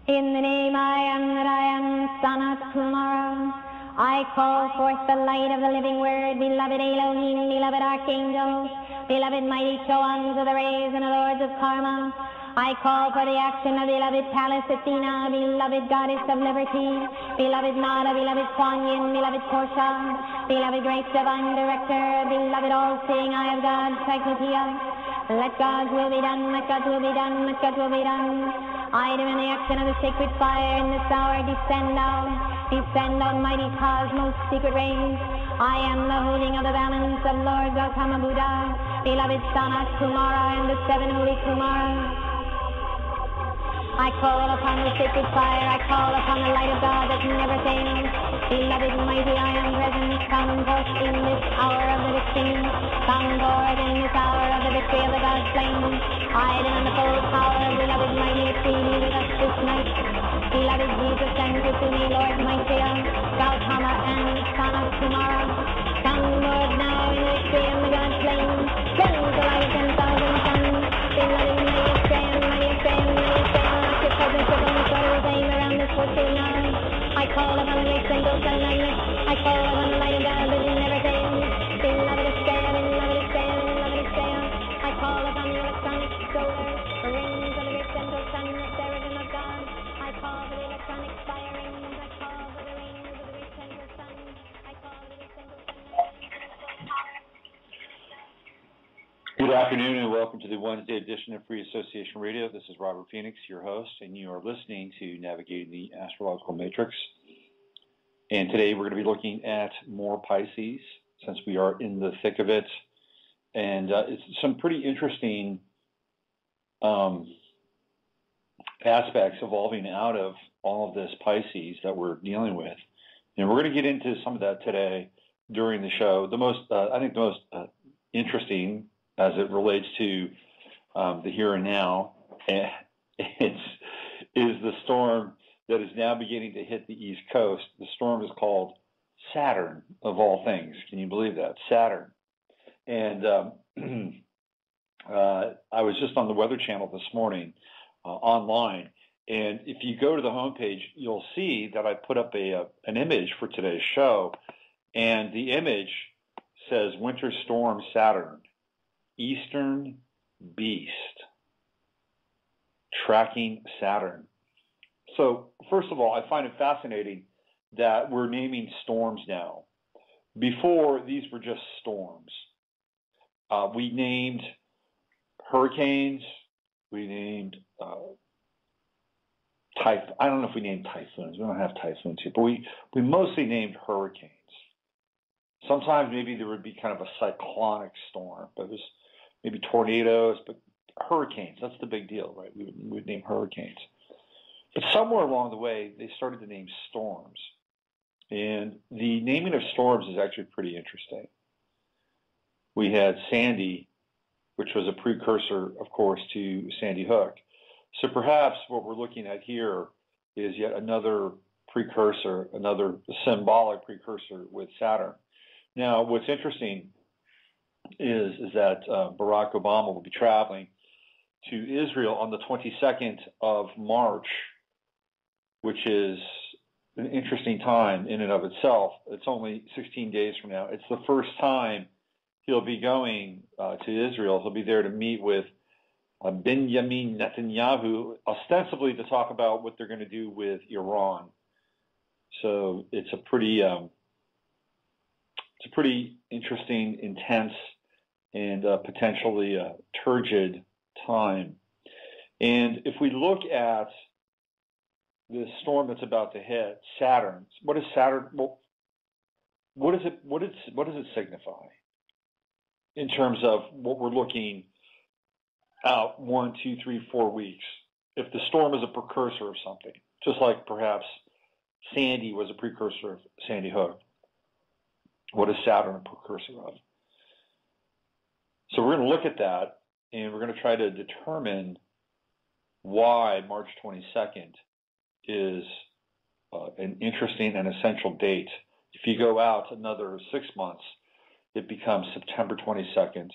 In the name I am that I am, Sanat Kumara, I call forth the light of the living word, beloved Elohim, beloved archangels, beloved mighty Choans of the rays and the lords of karma. I call for the action of beloved Pallas Athena, beloved goddess of liberty, beloved Nada, beloved Kuan Yin, beloved Portia, beloved great divine director, beloved all-seeing eye of God, Cyclopeia. Let God's will be done, let God's will be done, let God's will be done. I demand the action of the sacred fire in this hour. Descend down, mighty cosmos, secret rays. I am the holding of the balance of Lord Gautama Buddha, beloved Sanat Kumara and the seven holy Kumaras. I call upon the sacred fire, I call upon the light of God that never fails. Beloved mighty, I am present, come forth in this hour of the victory. Come forth in this hour of the victory of the God's flame. I demand the full power of beloved mighty, be with us this night. Beloved Jesus, send to me, Lord, my Savior, Gautama and Sanat Kumara. Come Lord now in the victory of the God's flame. Send the light of 10,000 suns. Beloved mighty, stand, mighty, stand, mighty, stand. Presence of the soul aim around this fortune now. I call upon the great single sun magnet. I call upon the light of God that never fails. Beloved Estella, beloved Estella, beloved Estella. I call upon the electronic solar rings of the great central sun, the seraphim of God. I call for the electronic fire rings. I call for the rings of the great central sun. I call for the great central sun magnet. Good afternoon and welcome to the Wednesday edition of Free Association Radio. This is Robert Phoenix, your host, and you are listening to Navigating the Astrological Matrix. And today we're going to be looking at more Pisces since we are in the thick of it. And it's some pretty interesting aspects evolving out of all of this Pisces that we're dealing with. And we're going to get into some of that today during the show. I think the most interesting as it relates to the here and now, is the storm that is now beginning to hit the East Coast. The storm is called Saturn, of all things. Can you believe that? Saturn. And I was just on the Weather Channel this morning online, and if you go to the homepage, you'll see that I put up an image for today's show, and the image says Winter Storm Saturn. Eastern Beast, tracking Saturn. So, first of all, I find it fascinating that we're naming storms now. Before, these were just storms. We named hurricanes. We named I don't know if we named typhoons. We don't have typhoons here, but we mostly named hurricanes. Sometimes maybe there would be kind of a cyclonic storm, but it was maybe tornadoes, but hurricanes, that's the big deal, right? We would name hurricanes. But somewhere along the way, they started to name storms. And the naming of storms is actually pretty interesting. We had Sandy, which was a precursor, of course, to Sandy Hook. So perhaps what we're looking at here is yet another precursor, another symbolic precursor with Saturn. Now, what's interesting is that Barack Obama will be traveling to Israel on the 22nd of March, which is an interesting time in and of itself. It's only 16 days from now. It's the first time he'll be going to Israel. He'll be there to meet with Benjamin Netanyahu, ostensibly to talk about what they're going to do with Iran. So it's a pretty interesting, intense, and potentially turgid time. And if we look at the storm that's about to hit, Saturn, what is Saturn? Well, what does it signify in terms of what we're looking out 1, 2, 3, 4 weeks? If the storm is a precursor of something, just like perhaps Sandy was a precursor of Sandy Hook, what is Saturn a precursor of? So we're going to look at that, and we're going to try to determine why March 22nd is an interesting and essential date. If you go out another 6 months, it becomes September 22nd,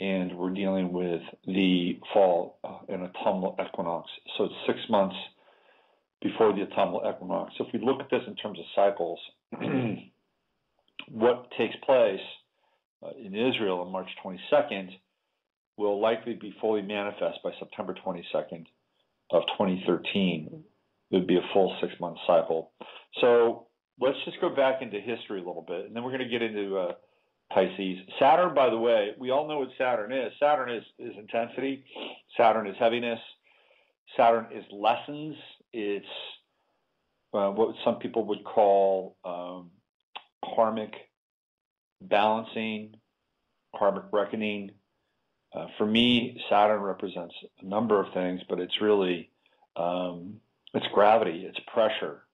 and we're dealing with the fall and autumnal equinox. So it's 6 months before the autumnal equinox. So if we look at this in terms of cycles, what takes place in Israel on March 22nd will likely be fully manifest by September 22nd of 2013. It would be a full 6-month cycle. So let's just go back into history a little bit, and then we're going to get into Pisces. Saturn, by the way, we all know what Saturn is. Saturn is intensity. Saturn is heaviness. Saturn is lessons. It's what some people would call karmic balancing, karmic reckoning. For me, Saturn represents a number of things, but it's really it's gravity, it's pressure.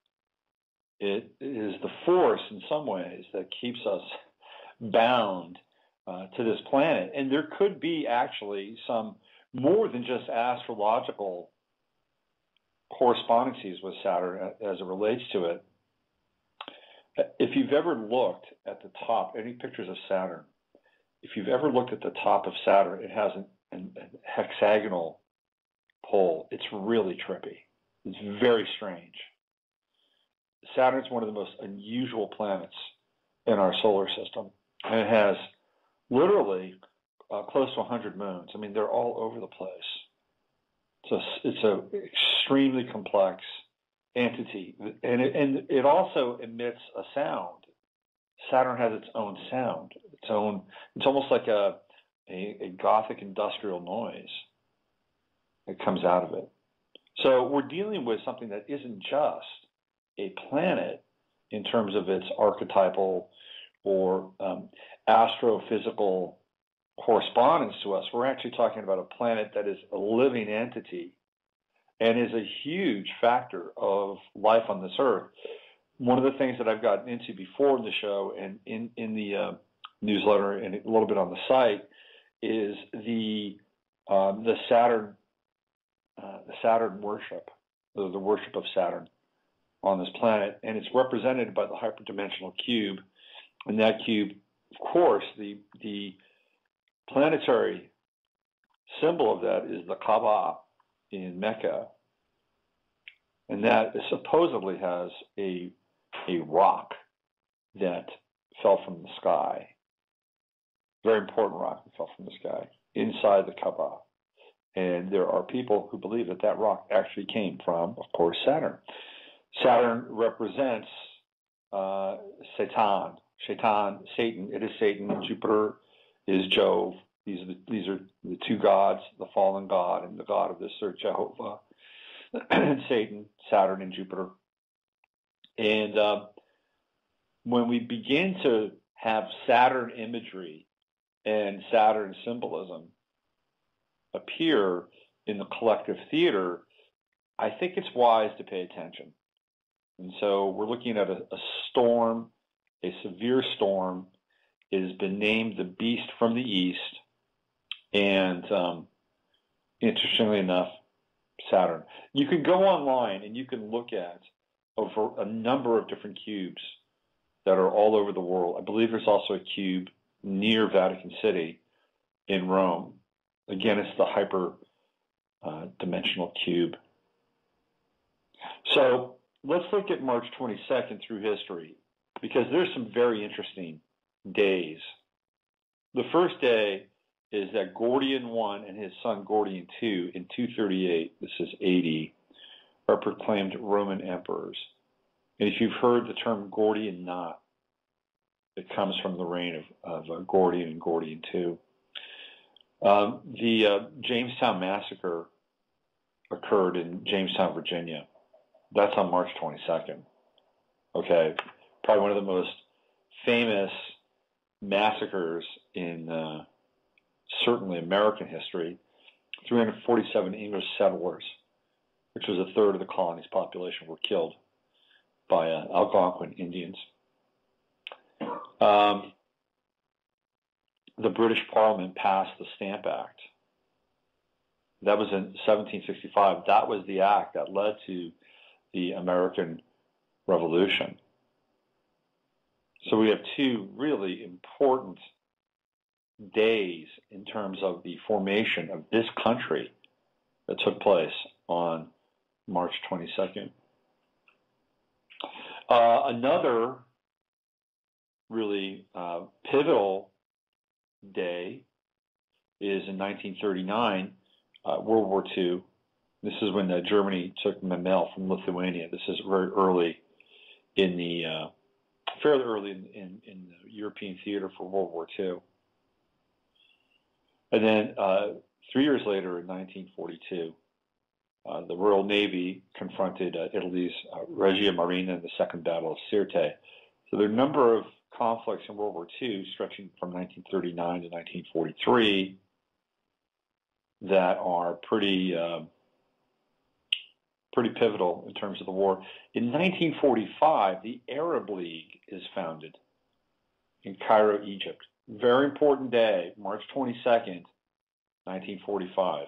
It is the force in some ways that keeps us bound to this planet. And there could be actually some more than just astrological correspondences with Saturn as it relates to it. If you've ever looked at the top, any pictures of Saturn, if you've ever looked at the top of Saturn, it has a hexagonal pole. It's really trippy. It's very strange. Saturn's one of the most unusual planets in our solar system. And it has literally close to 100 moons. I mean, they're all over the place. It's an extremely complex entity. And it also emits a sound. Saturn has its own sound. It's almost like a Gothic industrial noise that comes out of it. So we're dealing with something that isn't just a planet in terms of its archetypal or astrophysical correspondence to us. We're actually talking about a planet that is a living entity and is a huge factor of life on this earth. One of the things that I've gotten into before in the show and in the newsletter and a little bit on the site is the Saturn worship, the worship of Saturn on this planet, and it's represented by the hyperdimensional cube. And that cube, of course, the planetary symbol of that is the Kaaba in Mecca, and that supposedly has a rock that fell from the sky, very important rock that fell from the sky inside the Kaaba. And there are people who believe that that rock actually came from, of course, Saturn. Saturn represents Satan. It is Satan. Jupiter is Jove. These are the two gods, the fallen god and the god of this earth, Jehovah. Satan, Saturn, and Jupiter. And when we begin to have Saturn imagery and Saturn symbolism appear in the collective theater, I think it's wise to pay attention. And so we're looking at a storm, a severe storm. It has been named the Beast from the East. And interestingly enough, Saturn. You can go online and you can look at over a number of different cubes that are all over the world. I believe there's also a cube near Vatican City in Rome. Again, it's the hyper dimensional cube. So let's look at March 22nd through history, because there's some very interesting days. The first day is that Gordian I and his son Gordian II in 238, this is 80, are proclaimed Roman emperors. And if you've heard the term Gordian knot, it comes from the reign of Gordian and Gordian II. The Jamestown Massacre occurred in Jamestown, Virginia. That's on March 22nd. Okay, probably one of the most famous massacres in certainly American history. 347 English settlers, which was a third of the colony's population, were killed by Algonquin Indians. The British Parliament passed the Stamp Act. That was in 1765. That was the act that led to the American Revolution. So we have two really important days in terms of the formation of this country that took place on March 22nd. Another really pivotal day is in 1939, World War II. This is when Germany took Memel from Lithuania. This is very early in the, fairly early in the European theater for World War II. And then 3 years later, in 1942, the Royal Navy confronted Italy's Regia Marina in the Second Battle of Sirte. So there are a number of conflicts in World War II stretching from 1939 to 1943 that are pretty pivotal in terms of the war. In 1945, the Arab League is founded in Cairo, Egypt. Very important day, March 22nd, 1945.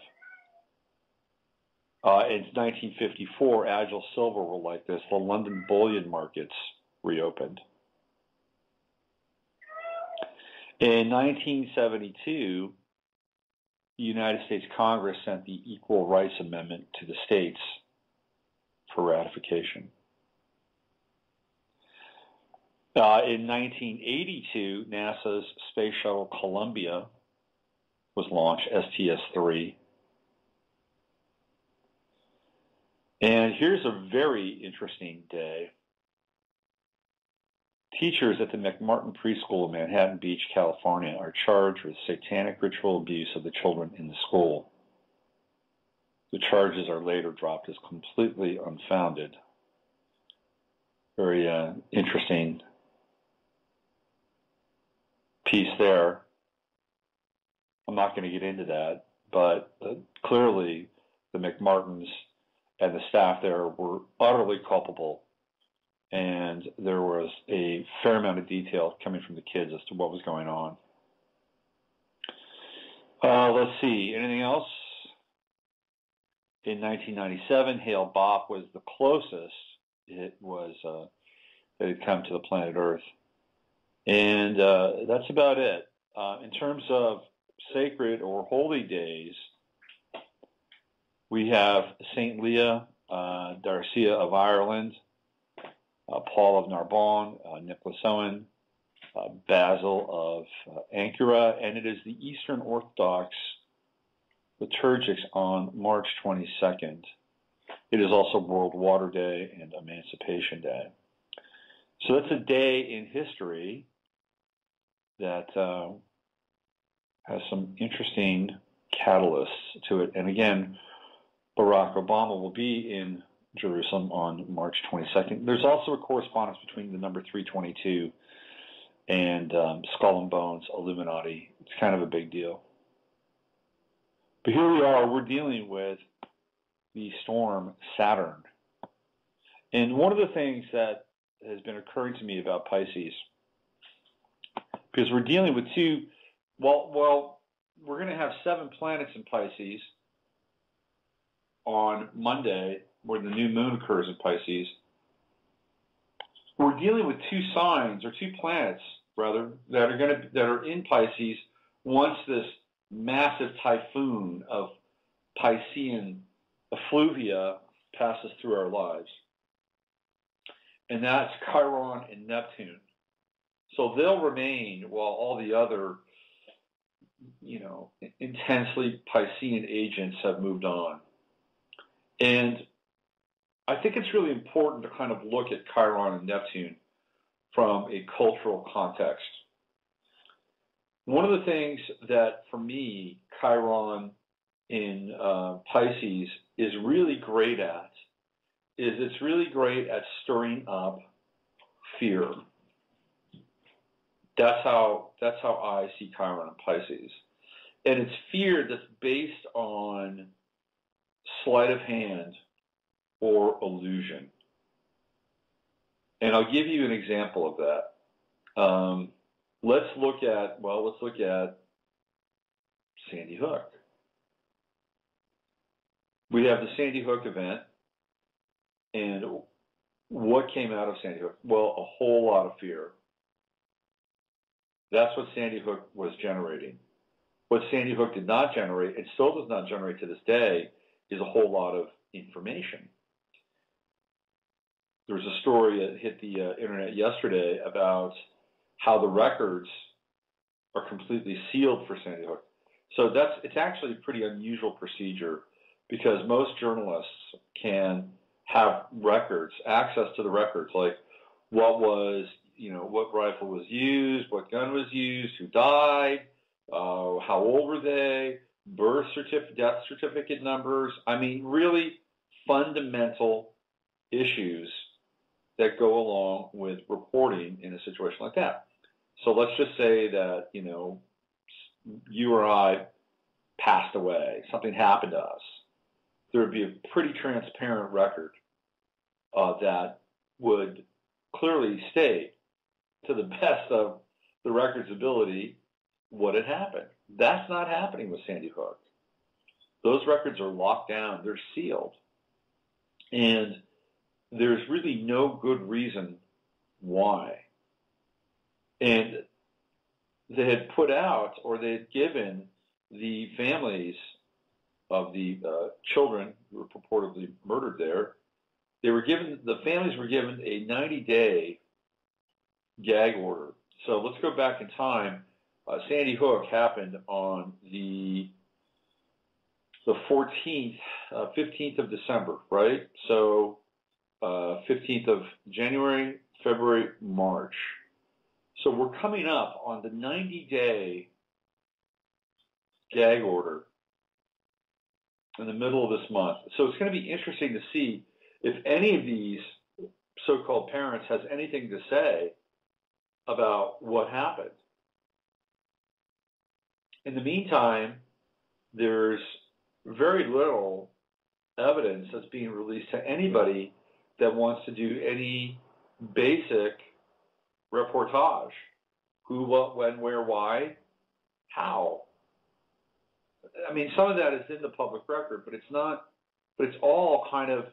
In 1954, Agile Silver were like this. The London bullion markets reopened. In 1972, the United States Congress sent the Equal Rights Amendment to the states for ratification. In 1982, NASA's Space Shuttle Columbia was launched, STS-3. And here's a very interesting day. Teachers at the McMartin Preschool in Manhattan Beach, California, are charged with satanic ritual abuse of the children in the school. The charges are later dropped as completely unfounded. Very interesting piece there. I'm not going to get into that, but clearly the McMartins and the staff there were utterly culpable, and there was a fair amount of detail coming from the kids as to what was going on. Let's see, anything else? In 1997, Hale-Bopp was the closest it had come to the planet Earth. And that's about it. In terms of sacred or holy days, we have St. Leah Darcia of Ireland, Paul of Narbonne, Nicholas Owen, Basil of Ankara, and it is the Eastern Orthodox liturgics on March 22nd. It is also World Water Day and Emancipation Day. So that's a day in history that has some interesting catalysts to it. And again, Barack Obama will be in Jerusalem on March 22nd. There's also a correspondence between the number 322 and Skull and Bones, Illuminati. It's kind of a big deal. But here we are, we're dealing with the storm Saturn. And one of the things that has been occurring to me about Pisces, because we're dealing with we're going to have 7 planets in Pisces on Monday, where the new moon occurs in Pisces. We're dealing with 2 signs, or 2 planets, rather, that are in Pisces once this massive typhoon of Piscean effluvia passes through our lives. And that's Chiron and Neptune. So they'll remain while all the other, intensely Piscean agents have moved on. And I think it's really important to kind of look at Chiron and Neptune from a cultural context. One of the things that, for me, Chiron in Pisces is really great at is it's really great at stirring up fear. That's how I see Chiron in Pisces. And it's fear that's based on sleight of hand or illusion. And I'll give you an example of that. Let's look at Sandy Hook. We have the Sandy Hook event, and what came out of Sandy Hook? Well, a whole lot of fear. That's what Sandy Hook was generating. What Sandy Hook did not generate, and still does not generate to this day, is a whole lot of information. there was a story that hit the internet yesterday about how the records are completely sealed for Sandy Hook. So it's actually a pretty unusual procedure because most journalists can have records, access to the records, like what rifle was used, what gun was used, who died, how old were they, death certificate numbers. I mean, really fundamental issues that go along with reporting in a situation like that. So let's just say that, you or I passed away, something happened to us. There would be a pretty transparent record that would clearly state, to the best of the record's ability, what had happened. That's not happening with Sandy Hook. Those records are locked down. They're sealed. And there's really no good reason why. And they had put out, or they had given the families of the children who were purportedly murdered there, the families were given a 90-day gag order. So let's go back in time. Sandy Hook happened on the 14th, 15th of December, right? So 15th of January, February, March. So we're coming up on the 90-day gag order in the middle of this month. So it's going to be interesting to see if any of these so-called parents has anything to say about what happened. In the meantime, there's very little evidence that's being released to anybody that wants to do any basic reportage. Who, what, when, where, why, how. I mean, some of that is in the public record, but it's all kind of,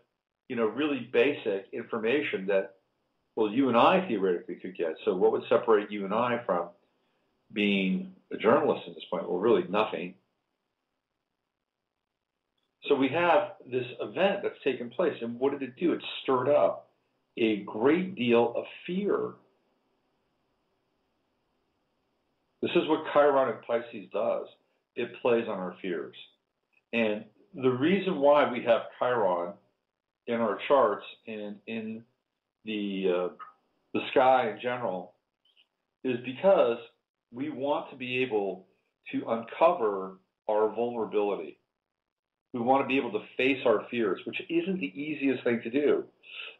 really basic information that, well, you and I theoretically could get. So what would separate you and I from being a journalist at this point? Well, really nothing. So we have this event that's taken place, and what did it do? It stirred up a great deal of fear. This is what Chiron in Pisces does. It plays on our fears. And the reason why we have Chiron in our charts and in the sky in general is because we want to be able to uncover our vulnerability. We want to be able to face our fears, which isn't the easiest thing to do,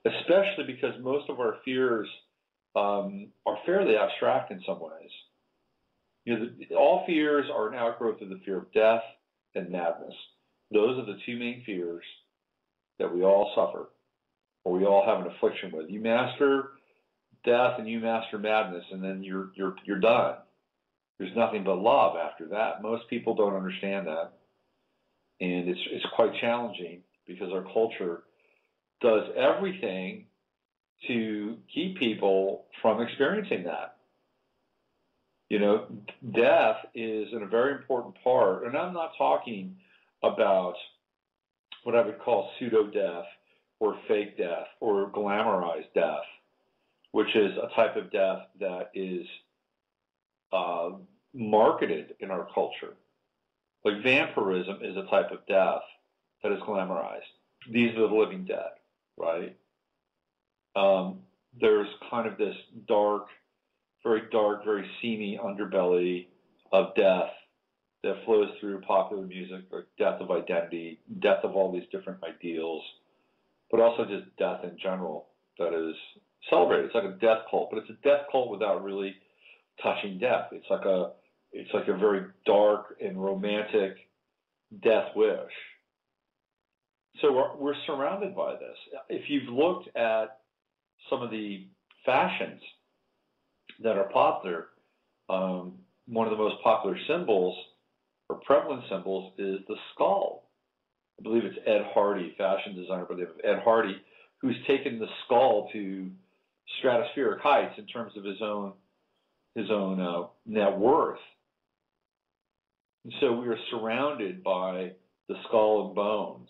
especially because most of our fears are fairly abstract in some ways. All fears are an outgrowth of the fear of death and madness. Those are the two main fears that we all suffer, or we all have an affliction with. You master death and you master madness, and then you're done. There's nothing but love after that. Most people don't understand that, and it's quite challenging because our culture does everything to keep people from experiencing that. Death is a very important part, and I'm not talking about what I would call pseudo-death or fake death or glamorized death, which is a type of death that is marketed in our culture. Like vampirism is a type of death that is glamorized. These are the living dead, right? There's kind of this dark, very seamy underbelly of death that flows through popular music, like death of identity, death of all these different ideals, but also just death in general that is celebrated. It's like a death cult, but it's a death cult without really touching death. It's like a very dark and romantic death wish. So we're surrounded by this. If you've looked at some of the fashions that are popular, one of the most popular symbols or prevalent symbols is the skull. I believe it's Ed Hardy, fashion designer by the name of Ed Hardy, who's taken the skull to stratospheric heights in terms of his own net worth. And so we are surrounded by the skull and bones,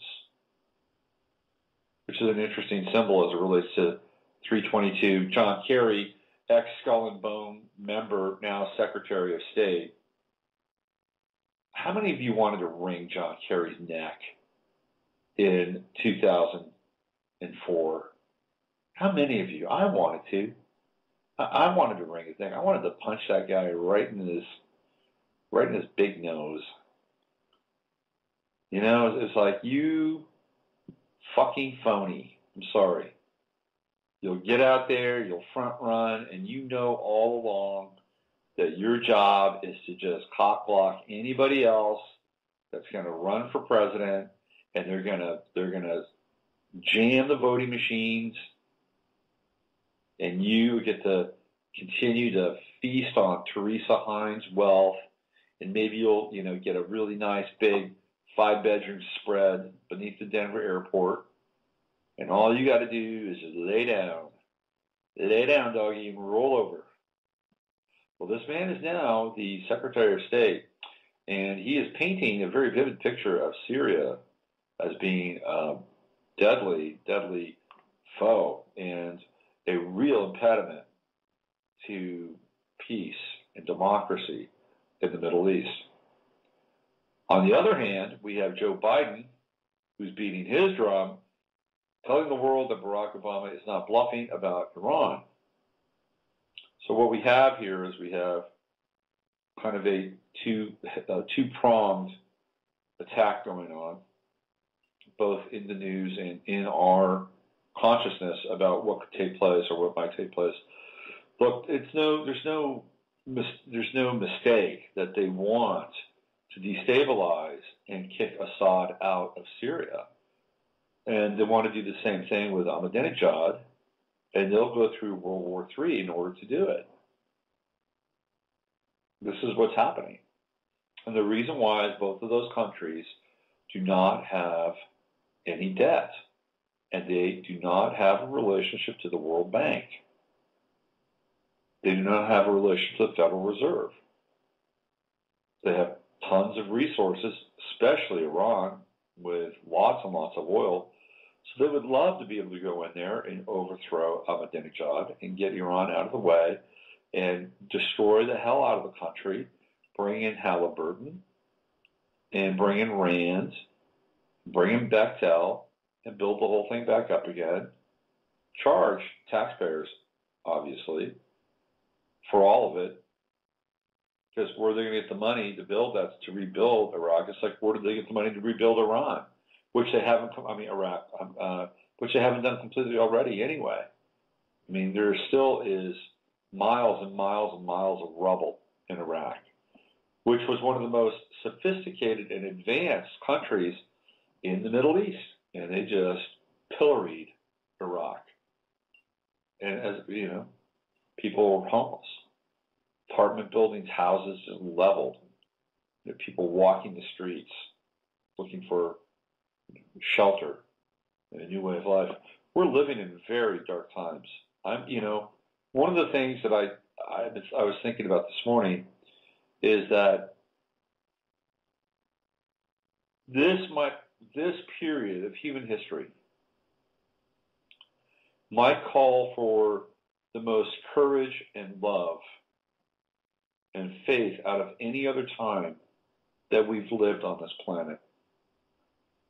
which is an interesting symbol as it relates to 322, John Kerry, ex-Skull and Bone member, now Secretary of State. How many of you wanted to wring John Kerry's neck in 2004? How many of you? I wanted to. I wanted to wring his neck. I wanted to punch that guy right in his big nose. You know, it's like, you fucking phony. I'm sorry. You'll get out there, you'll front run, and you know all along that your job is to just cock block anybody else that's going to run for president, and they're going to jam the voting machines, and you get to continue to feast on Teresa Hines' wealth, and maybe you'll get a really nice big 5-bedroom spread beneath the Denver airport, and all you got to do is just lay down, doggy, and roll over. Well, this man is now the Secretary of State, and he is painting a very vivid picture of Syria as being a deadly, deadly foe and a real impediment to peace and democracy in the Middle East. On the other hand, we have Joe Biden, who's beating his drum, telling the world that Barack Obama is not bluffing about Iran. So what we have here is we have kind of a two-pronged attack going on, both in the news and in our consciousness about what could take place or what might take place. Look, there's no mistake that they want to destabilize and kick Assad out of Syria. And they want to do the same thing with Ahmadinejad, and they'll go through World War III in order to do it. This is what's happening. And the reason why is both of those countries do not have any debt, and they do not have a relationship to the World Bank. They do not have a relationship to the Federal Reserve. They have tons of resources, especially Iran, with lots and lots of oil. So they would love to be able to go in there and overthrow Ahmadinejad and get Iran out of the way and destroy the hell out of the country, bring in Halliburton, and bring in Rand, bring in Bechtel, and build the whole thing back up again. Charge taxpayers, obviously, for all of it. Because where are they going to get the money to build that, to rebuild Iraq? It's like, where did they get the money to rebuild Iran? Which they haven't, which they haven't done completely already anyway. I mean, there still is miles and miles and miles of rubble in Iraq, which was one of the most sophisticated and advanced countries in the Middle East. And they just pilloried Iraq. And as you know, people were homeless. Apartment buildings, houses just leveled. People walking the streets looking for shelter and a new way of life. We're living in very dark times. One of the things that I was thinking about this morning is that this period of human history might call for the most courage and love and faith out of any other time that we've lived on this planet.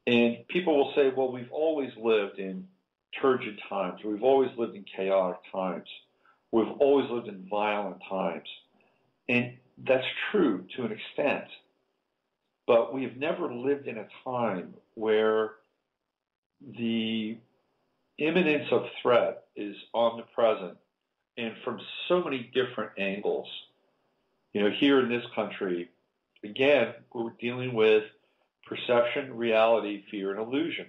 And people will say, well, we've always lived in turgid times. We've always lived in chaotic times. We've always lived in violent times. And that's true to an extent. But we've never lived in a time where the imminence of threat is omnipresent and from so many different angles. Here in this country, again, we're dealing with perception, reality, fear, and illusion.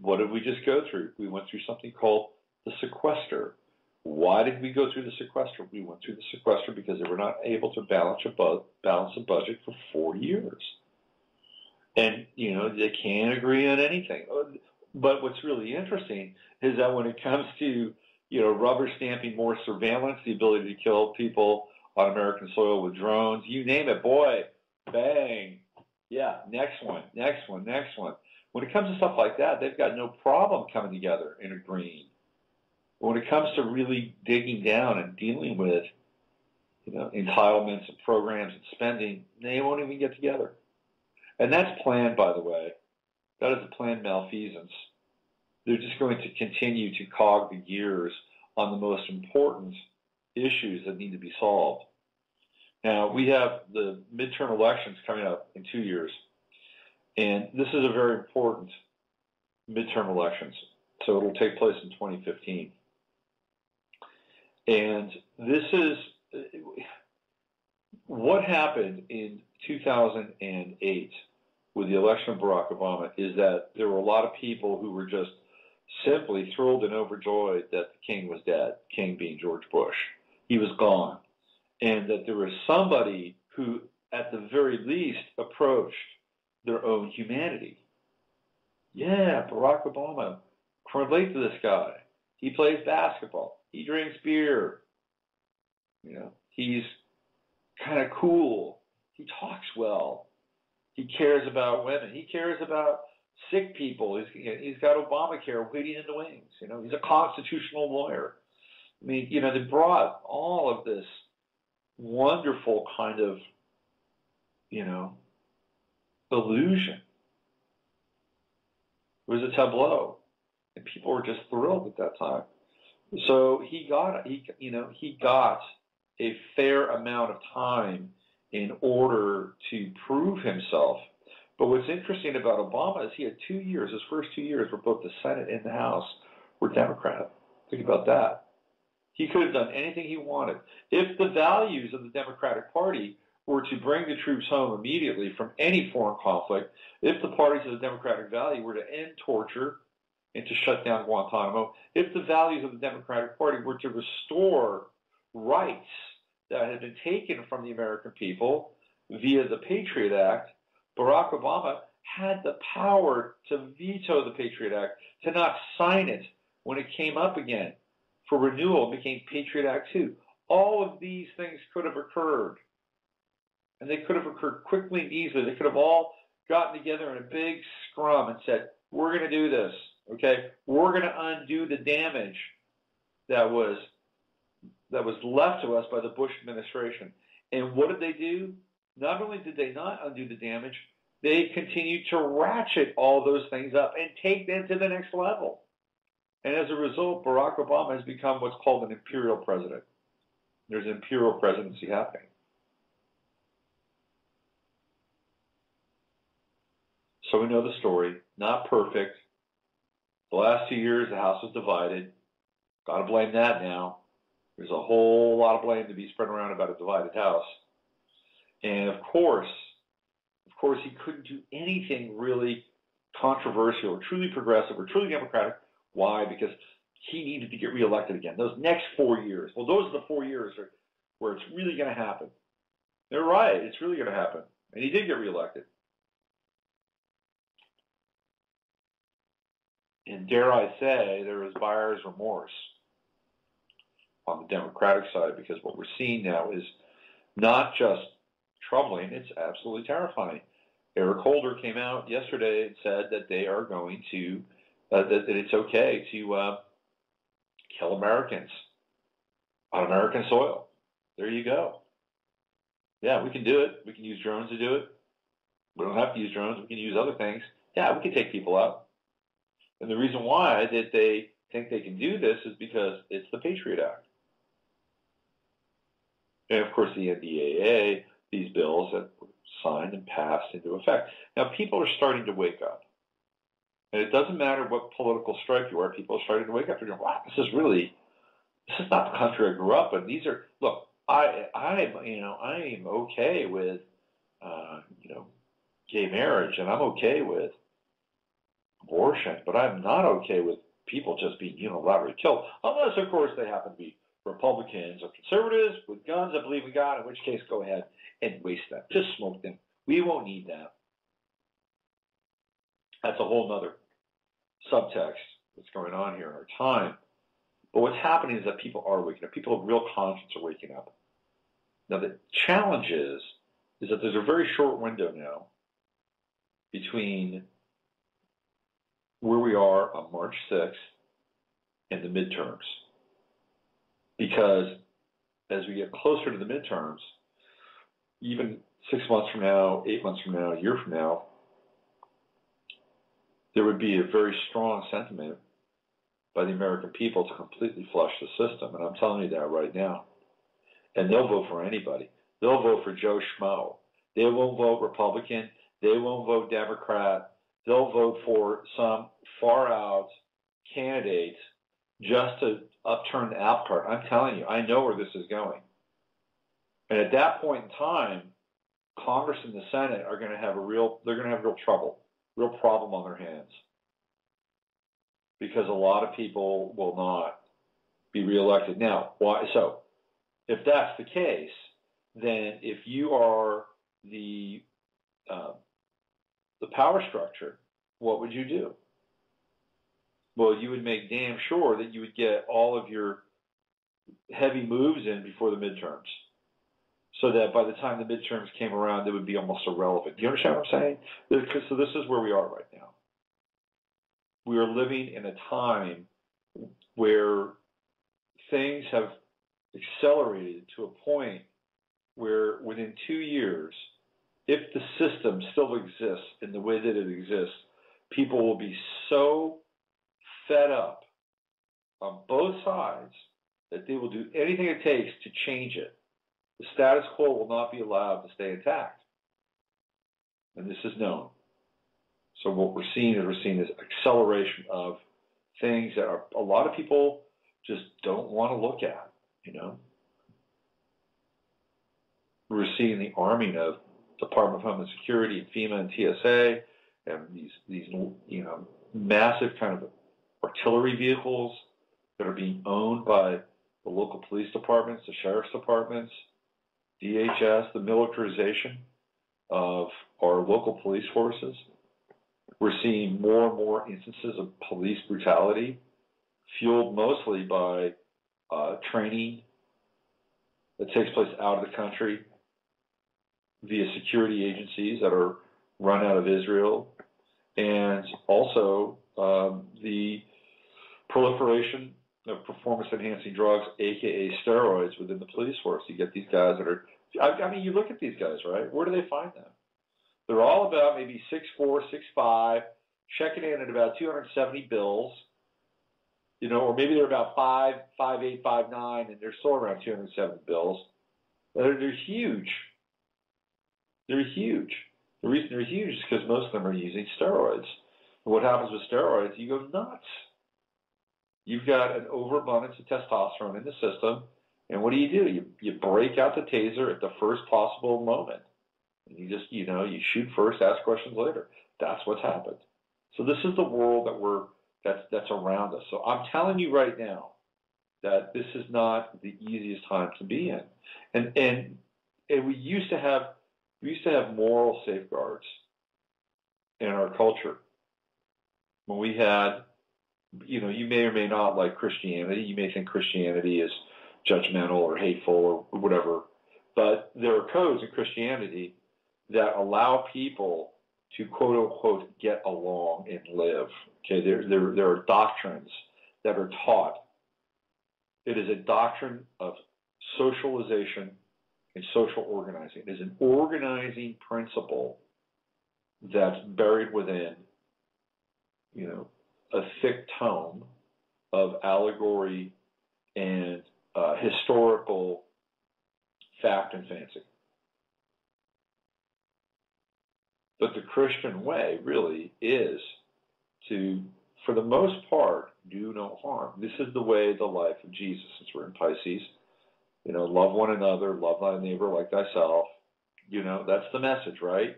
What did we just go through? We went through something called the sequester. Why did we go through the sequester? We went through the sequester because they were not able to balance a budget for 4 years. And, they can't agree on anything. But what's really interesting is that when it comes to, rubber stamping more surveillance, the ability to kill people on American soil with drones, you name it, boy, bang. Yeah, next one. When it comes to stuff like that, they've got no problem coming together and agreeing. But when it comes to really digging down and dealing with, entitlements and programs and spending, they won't even get together. And that's planned, by the way. That is a planned malfeasance. They're just going to continue to cog the gears on the most important issues that need to be solved. Now, we have the midterm elections coming up in 2 years, and this is a very important midterm elections. So it'll take place in 2015. And this is what happened in 2008 with the election of Barack Obama is that there were a lot of people who were just simply thrilled and overjoyed that the king was dead, king being George Bush. He was gone. And that there was somebody who, at the very least, approached their own humanity. Yeah, Barack Obama, can relate to this guy. He plays basketball. He drinks beer. He's kind of cool. He talks well. He cares about women. He cares about sick people. He's got Obamacare waiting in the wings. He's a constitutional lawyer. I mean, they brought all of this wonderful kind of, illusion. It was a tableau, and people were just thrilled at that time. So he got a fair amount of time in order to prove himself. But what's interesting about Obama is he had 2 years. His first 2 years were both the Senate and the House were Democrat. Think about that. He could have done anything he wanted. If the values of the Democratic Party were to bring the troops home immediately from any foreign conflict, if the parties of the Democratic value were to end torture and to shut down Guantanamo, if the values of the Democratic Party were to restore rights that had been taken from the American people via the Patriot Act, Barack Obama had the power to veto the Patriot Act, to not sign it when it came up again for renewal. It became Patriot Act 2. All of these things could have occurred. And they could have occurred quickly and easily. They could have all gotten together in a big scrum and said, we're going to do this, okay? We're going to undo the damage that was left to us by the Bush administration. And what did they do? Not only did they not undo the damage, they continued to ratchet all those things up and take them to the next level. And as a result, Barack Obama has become what's called an imperial president. There's an imperial presidency happening. So we know the story. Not perfect. The last 2 years, the House was divided. Got to blame that now. There's a whole lot of blame to be spread around about a divided House. And of course, he couldn't do anything really controversial or truly progressive or truly democratic. Why? Because he needed to get reelected again. Those next 4 years. Well, those are the 4 years where it's really going to happen. They're right. It's really going to happen. And he did get reelected. And dare I say, there is buyer's remorse on the Democratic side, because what we're seeing now is not just troubling, it's absolutely terrifying. Eric Holder came out yesterday and said that they are going to, that it's okay to kill Americans on American soil. There you go. Yeah, we can do it. We can use drones to do it. We don't have to use drones. We can use other things. Yeah, we can take people out. And the reason why that they think they can do this is because it's the Patriot Act. And of course, the NDAA, these bills that were signed and passed into effect. Now, people are starting to wake up. And it doesn't matter what political stripe you are, people are starting to wake up. They're going, wow, this is not the country I grew up in. These are, look, I am okay with, gay marriage, and I'm okay with abortion, but I'm not okay with people just being unilaterally killed, unless, of course, they happen to be Republicans or conservatives with guns that believe in God, in which case, go ahead and waste them. Just smoke them. We won't need that. That's a whole other subtext that's going on here in our time. But what's happening is that people are waking up. People of real conscience are waking up. Now, the challenge is that there's a very short window now between where we are on March 6th and the midterms. because as we get closer to the midterms, even 6 months from now, 8 months from now, a year from now, there would be a very strong sentiment by the American people to completely flush the system. And I'm telling you that right now. And they'll vote for anybody. They'll vote for Joe Schmo. They won't vote Republican. They won't vote Democrat. They'll vote for some far-out candidate just to upturn the apple cart. I'm telling you, I know where this is going. And at that point in time, Congress and the Senate are going to have real trouble, real problem on their hands. Because a lot of people will not be reelected. Now, why? So, if that's the case, then if you are the power structure, what would you do? Well, you would make damn sure that you would get all of your heavy moves in before the midterms, so that by the time the midterms came around, they would be almost irrelevant. Do you understand what I'm saying? So this is where we are right now. We are living in a time where things have accelerated to a point where within 2 years, if the system still exists in the way that it exists, people will be so fed up on both sides that they will do anything it takes to change it. The status quo will not be allowed to stay intact. And this is known. So what we're seeing is acceleration of things that a lot of people just don't want to look at, you know. We're seeing the arming of Department of Homeland Security and FEMA and TSA and these you know, massive kind of artillery vehicles that are being owned by the local police departments, the sheriff's departments, DHS, the militarization of our local police forces. We're seeing more and more instances of police brutality, fueled mostly by training that takes place out of the country via security agencies that are run out of Israel, and also the proliferation of performance-enhancing drugs, aka steroids, within the police force. You get these guys that are, I mean, you look at these guys, right? Where do they find them? They're all about maybe 6'4", 6'5", checking in at about 270 bills, you know, or maybe they're about 5'8", 5'9", and they're still around 270 bills. They're huge. They're huge. The reason they're huge is because most of them are using steroids. And what happens with steroids, you go nuts. You've got an overabundance of testosterone in the system, and what do? You break out the taser at the first possible moment. And you just, you know, you shoot first, ask questions later. That's what's happened. So this is the world that's around us. So I'm telling you right now that this is not the easiest time to be in. And we used to have moral safeguards in our culture. When we had, you know, you may or may not like Christianity. You may think Christianity is judgmental or hateful or whatever. But there are codes in Christianity that allow people to quote unquote get along and live. Okay, there are doctrines that are taught. It is a doctrine of socialization and social organizing. It is an organizing principle that's buried within, you know, a thick tome of allegory and historical fact and fancy. But the Christian way really is to, for the most part, do no harm. This is the way, the life of Jesus, since we're in Pisces. You know, love one another, love thy neighbor like thyself. You know, that's the message, right?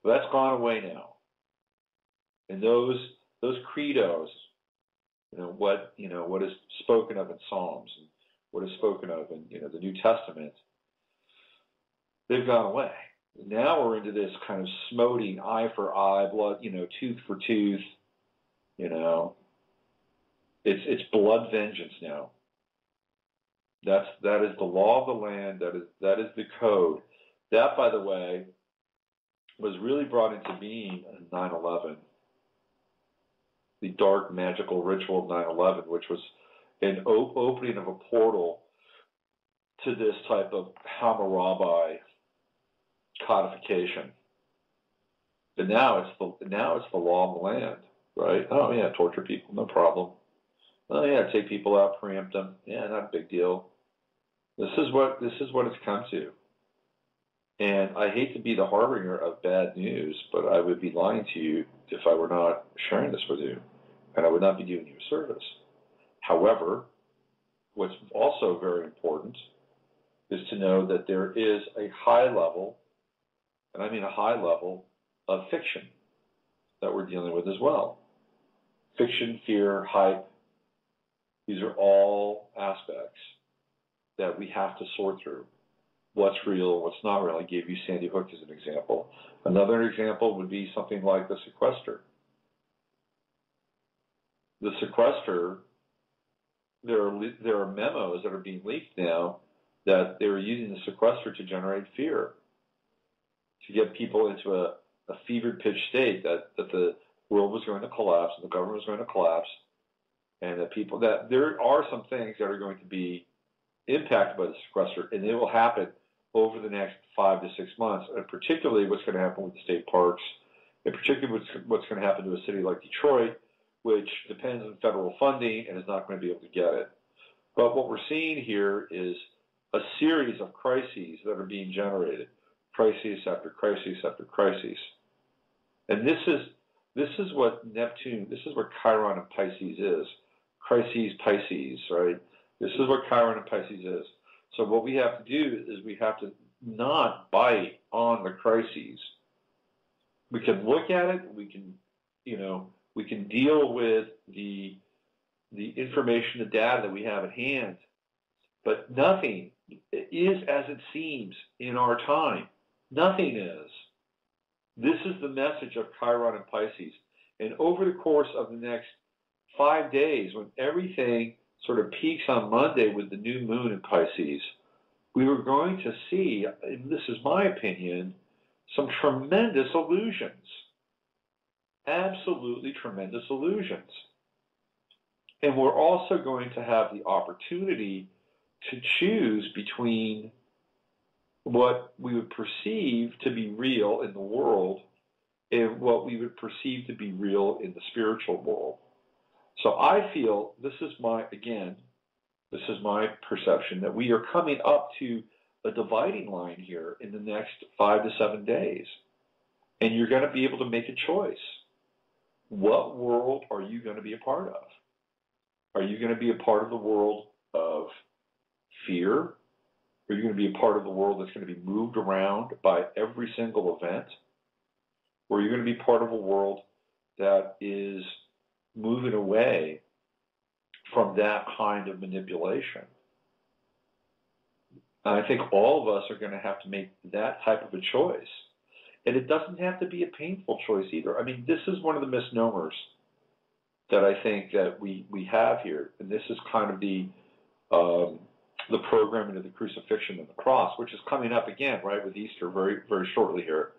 But that's gone away now. And those credos, you know, what is spoken of in Psalms and what is spoken of in, you know, the New Testament, they've gone away. Now we're into this kind of smoting eye for eye, blood, you know, tooth for tooth, you know. It's blood vengeance now. That is the law of the land. That is the code. That, by the way, was really brought into being in 9/11. The dark magical ritual of 9/11, which was an opening of a portal to this type of Hammurabi codification. But now it's the law of the land, right? Oh yeah, torture people, no problem. Oh yeah, take people out, preempt them. Yeah, not a big deal. This is what it's come to. And I hate to be the harbinger of bad news, but I would be lying to you if I were not sharing this with you, and I would not be doing you a service. However, what's also very important is to know that there is a high level, and I mean a high level, of fiction that we're dealing with as well. Fiction, fear, hype, these are all aspects that we have to sort through. What's real, what's not real. I gave you Sandy Hook as an example. Another example would be something like the sequester. The sequester, there are memos that are being leaked now that they were using the sequester to generate fear, to get people into a fevered pitch state that the world was going to collapse and the government was going to collapse, and that there are some things that are going to be impacted by the sequester, and it will happen over the next 5 to 6 months, and particularly what's going to happen with the state parks, and particularly what's going to happen to a city like Detroit, which depends on federal funding and is not going to be able to get it. But what we're seeing here is a series of crises that are being generated, crises after crises after crises. And this is what Neptune, this is what Chiron and Pisces is. Crises, Pisces, right? This is what Chiron and Pisces is. So what we have to do is we have to not bite on the crises. We can look at it, we can deal with the information, the data that we have at hand, but nothing is as it seems in our time. Nothing is. This is the message of Chiron and Pisces. And over the course of the next 5 days, when everything sort of peaks on Monday with the new moon in Pisces, we were going to see, and this is my opinion, some tremendous illusions. Absolutely tremendous illusions. And we're also going to have the opportunity to choose between what we would perceive to be real in the world and what we would perceive to be real in the spiritual world. So I feel, this is my perception, that we are coming up to a dividing line here in the next 5 to 7 days. And you're going to be able to make a choice. What world are you going to be a part of? Are you going to be a part of the world of fear? Are you going to be a part of the world that's going to be moved around by every single event? Or are you going to be part of a world that is moving away from that kind of manipulation? And I think all of us are going to have to make that type of a choice. And it doesn't have to be a painful choice either. I mean, this is one of the misnomers that I think that we have here. And this is kind of the programming of the crucifixion and the cross, which is coming up again, right, with Easter very, very shortly here.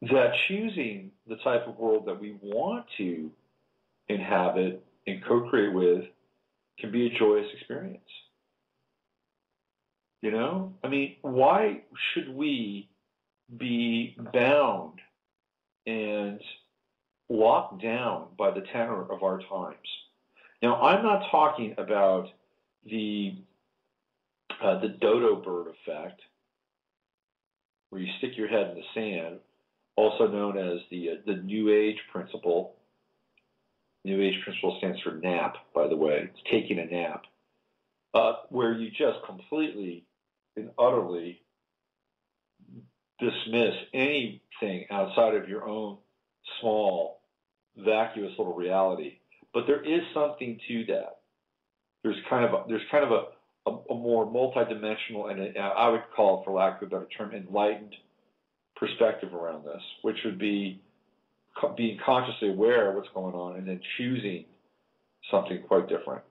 That choosing the type of world that we want to inhabit and co-create with can be a joyous experience. You know? I mean, why should we be bound and locked down by the tenor of our times? Now, I'm not talking about the dodo bird effect, where you stick your head in the sand, also known as the New Age principle. New Age principle stands for nap, by the way. It's taking a nap, where you just completely and utterly dismiss anything outside of your own small, vacuous little reality. But there is something to that. There's kind of a more multidimensional, and I would call it, for lack of a better term, enlightened perspective around this, which would be being consciously aware of what's going on and then choosing something quite different.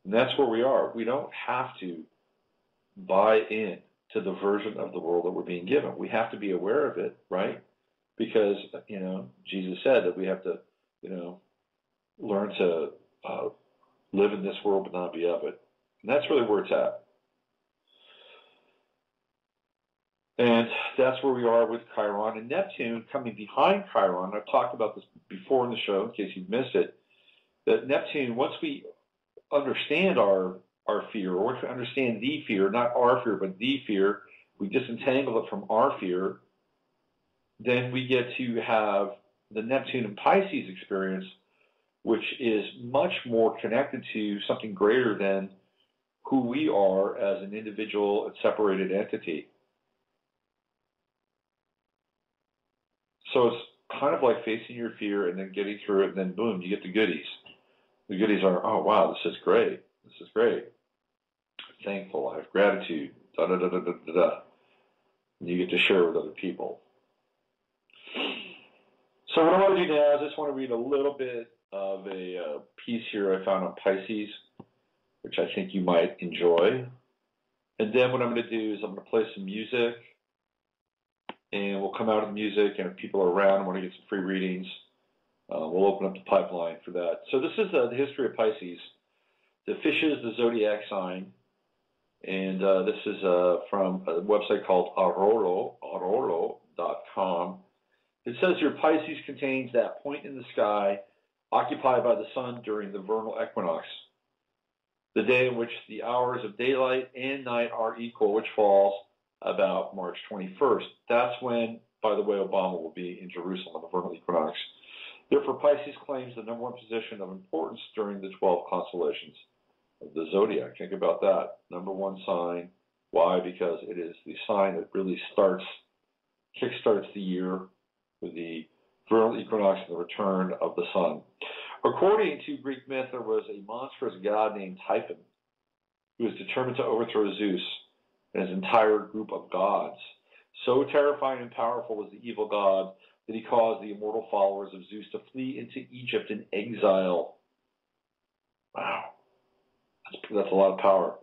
And that's where we are. We don't have to buy in to the version of the world that we're being given. We have to be aware of it, right? Because, Jesus said that we have to learn to live in this world but not be of it. And that's really where it's at. And that's where we are with Chiron and Neptune coming behind Chiron. I've talked about this before in the show, in case you've missed it, that Neptune, once we understand our fear, or once we understand the fear, not our fear, but the fear, we disentangle it from our fear, then we get to have the Neptune and Pisces experience, which is much more connected to something greater than who we are as an individual and separated entity. So it's kind of like facing your fear and then getting through it, and then boom, you get the goodies. The goodies are, oh wow, this is great. This is great. I'm thankful. I have gratitude. Da da da da da da da. And you get to share with other people. So what I want to do now is I just want to read a little bit of a piece here I found on Pisces, which I think you might enjoy. And then what I'm going to do is I'm going to play some music, and we'll come out of the music, and if people are around and want to get some free readings, we'll open up the pipeline for that. So this is the history of Pisces. The fish is the zodiac sign, and this is from a website called Arolo.com. It says your Pisces contains that point in the sky occupied by the sun during the vernal equinox, the day in which the hours of daylight and night are equal, which falls about March 21st. That's when, by the way, Obama will be in Jerusalem on the vernal equinox. Therefore, Pisces claims the number one position of importance during the 12 constellations of the zodiac. Think about that. Number one sign. Why? Because it is the sign that really kickstarts the year with the vernal equinox and the return of the sun. According to Greek myth, there was a monstrous god named Typhon who was determined to overthrow Zeus and his entire group of gods. So terrifying and powerful was the evil god that he caused the immortal followers of Zeus to flee into Egypt in exile. Wow. That's a lot of power.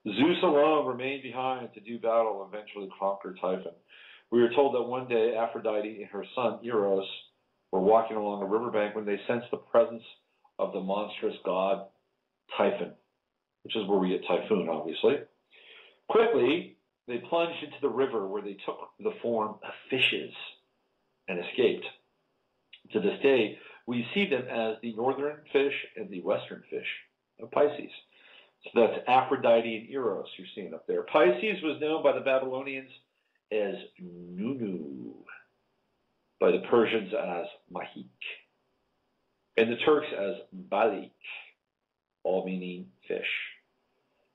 Zeus alone remained behind to do battle and eventually conquer Typhon. We are told that one day Aphrodite and her son Eros were walking along a riverbank when they sensed the presence of the monstrous god Typhon, which is where we get typhoon, obviously. Quickly, they plunged into the river where they took the form of fishes and escaped. To this day, we see them as the northern fish and the western fish of Pisces. So that's Aphrodite and Eros you're seeing up there. Pisces was known by the Babylonians as Nunu, by the Persians as Mahik, and the Turks as Balik, all meaning fish.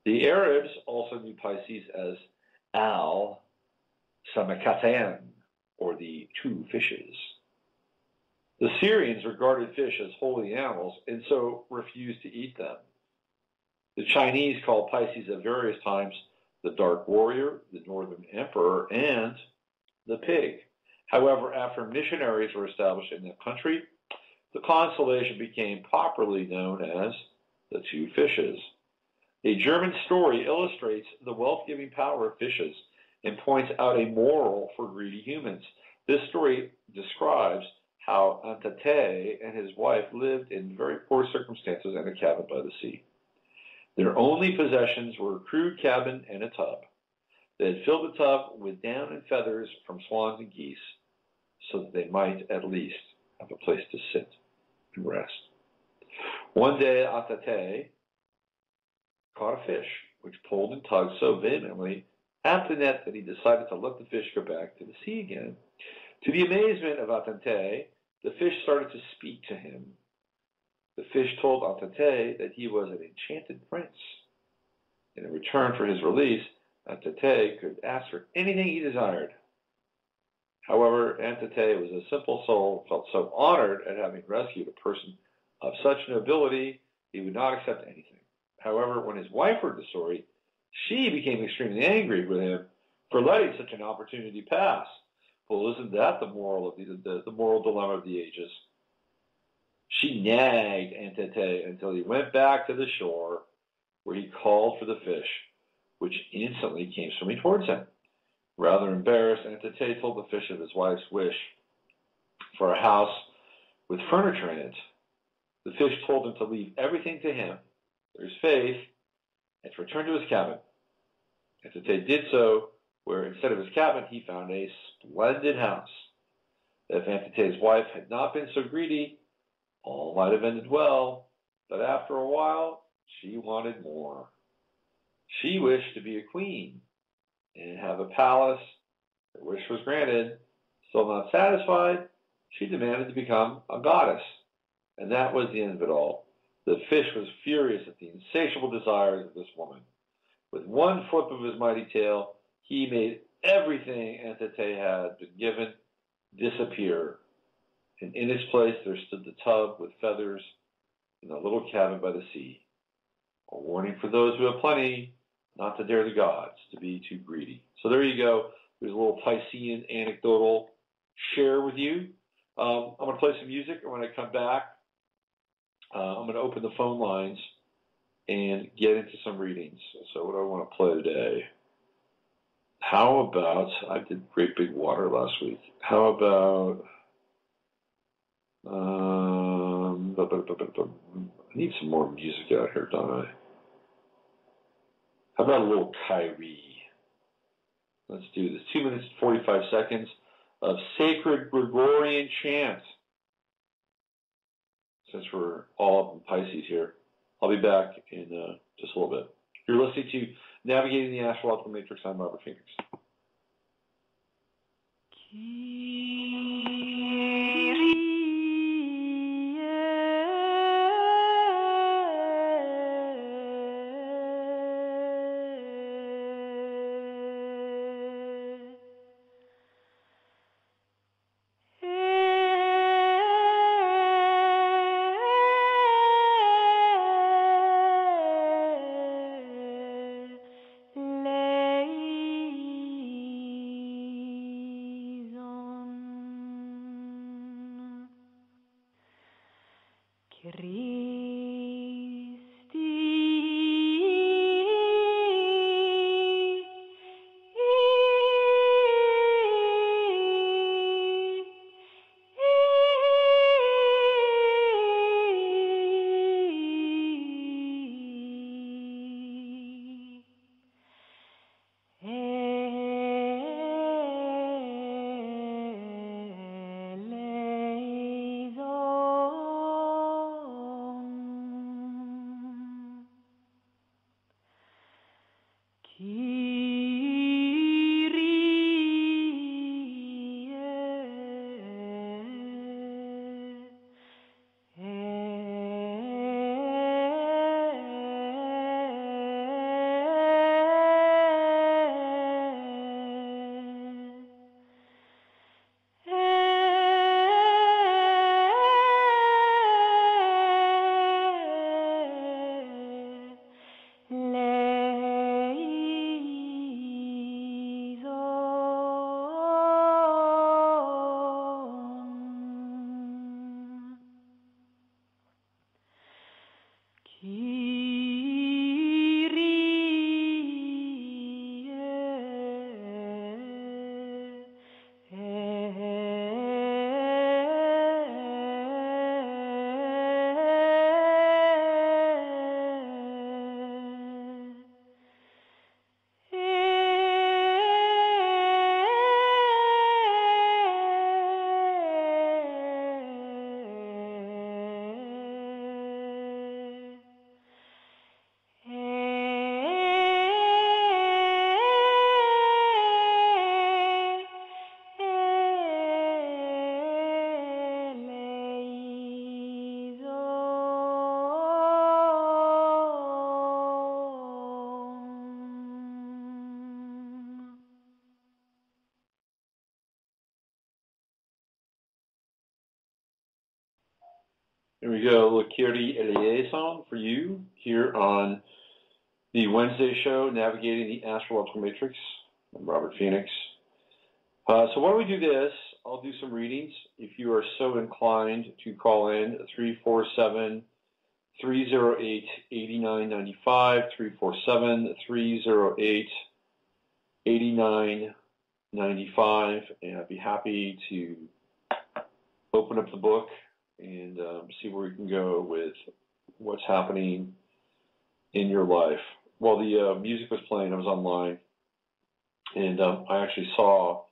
The Arabs also knew Pisces as Al-Samakatan, or the two fishes. The Syrians regarded fish as holy animals and so refused to eat them. The Chinese called Pisces at various times the Dark Warrior, the Northern Emperor, and the Pig. However, after missionaries were established in that country, the constellation became properly known as the Two Fishes. A German story illustrates the wealth-giving power of fishes and points out a moral for greedy humans. This story describes how Antate and his wife lived in very poor circumstances in a cabin by the sea. Their only possessions were a crude cabin and a tub. They had filled the tub with down and feathers from swans and geese so that they might at least have a place to sit and rest. One day, Antate caught a fish, which pulled and tugged so vehemently at the net that he decided to let the fish go back to the sea again. To the amazement of Antate, the fish started to speak to him. The fish told Antate that he was an enchanted prince. And in return for his release, Antate could ask for anything he desired. However, Antate was a simple soul and felt so honored at having rescued a person of such nobility, he would not accept anything. However, when his wife heard the story, she became extremely angry with him for letting such an opportunity pass. Well, isn't that the moral of the moral dilemma of the ages? She nagged Antate until he went back to the shore, where he called for the fish, which instantly came swimming towards him. Rather embarrassed, Antate told the fish of his wife's wish for a house with furniture in it, The fish told him to leave everything to him, there's faith, and to return to his cabin. And Tete did so, where instead of his cabin, he found a splendid house. If Antete's wife had not been so greedy, all might have ended well, but after a while, she wanted more. She wished to be a queen and have a palace. Her wish was granted. Still not satisfied, she demanded to become a goddess. And that was the end of it all. The fish was furious at the insatiable desires of this woman. With one flip of his mighty tail, he made everything Antete had been given disappear. And in its place there stood the tub with feathers in a little cabin by the sea. A warning for those who have plenty, not to dare the gods, to be too greedy. So there you go. There's a little Piscean anecdotal share with you. I'm going to play some music, and when I come back, I'm going to open the phone lines and get into some readings. So what do I want to play today? How about, I did Great Big Water last week. How about, I need some more music out here, don't I? How about a little Kyrie? Let's do this. 2 minutes and 45 seconds of sacred Gregorian chant. Since we're all up in Pisces here, I'll be back in just a little bit. You're listening to Navigating the Astrological Matrix. I'm Robert Phoenix. Here we go, a little Kyrie Eleison song for you here on the Wednesday show, Navigating the Astrological Matrix. I'm Robert Phoenix. So why don't we do this? I'll do some readings. If you are so inclined to call in, 347-308-8995, 347-308-8995, and I'd be happy to open up the book and see where we can go with what's happening in your life. While the music was playing, I was online, and I actually saw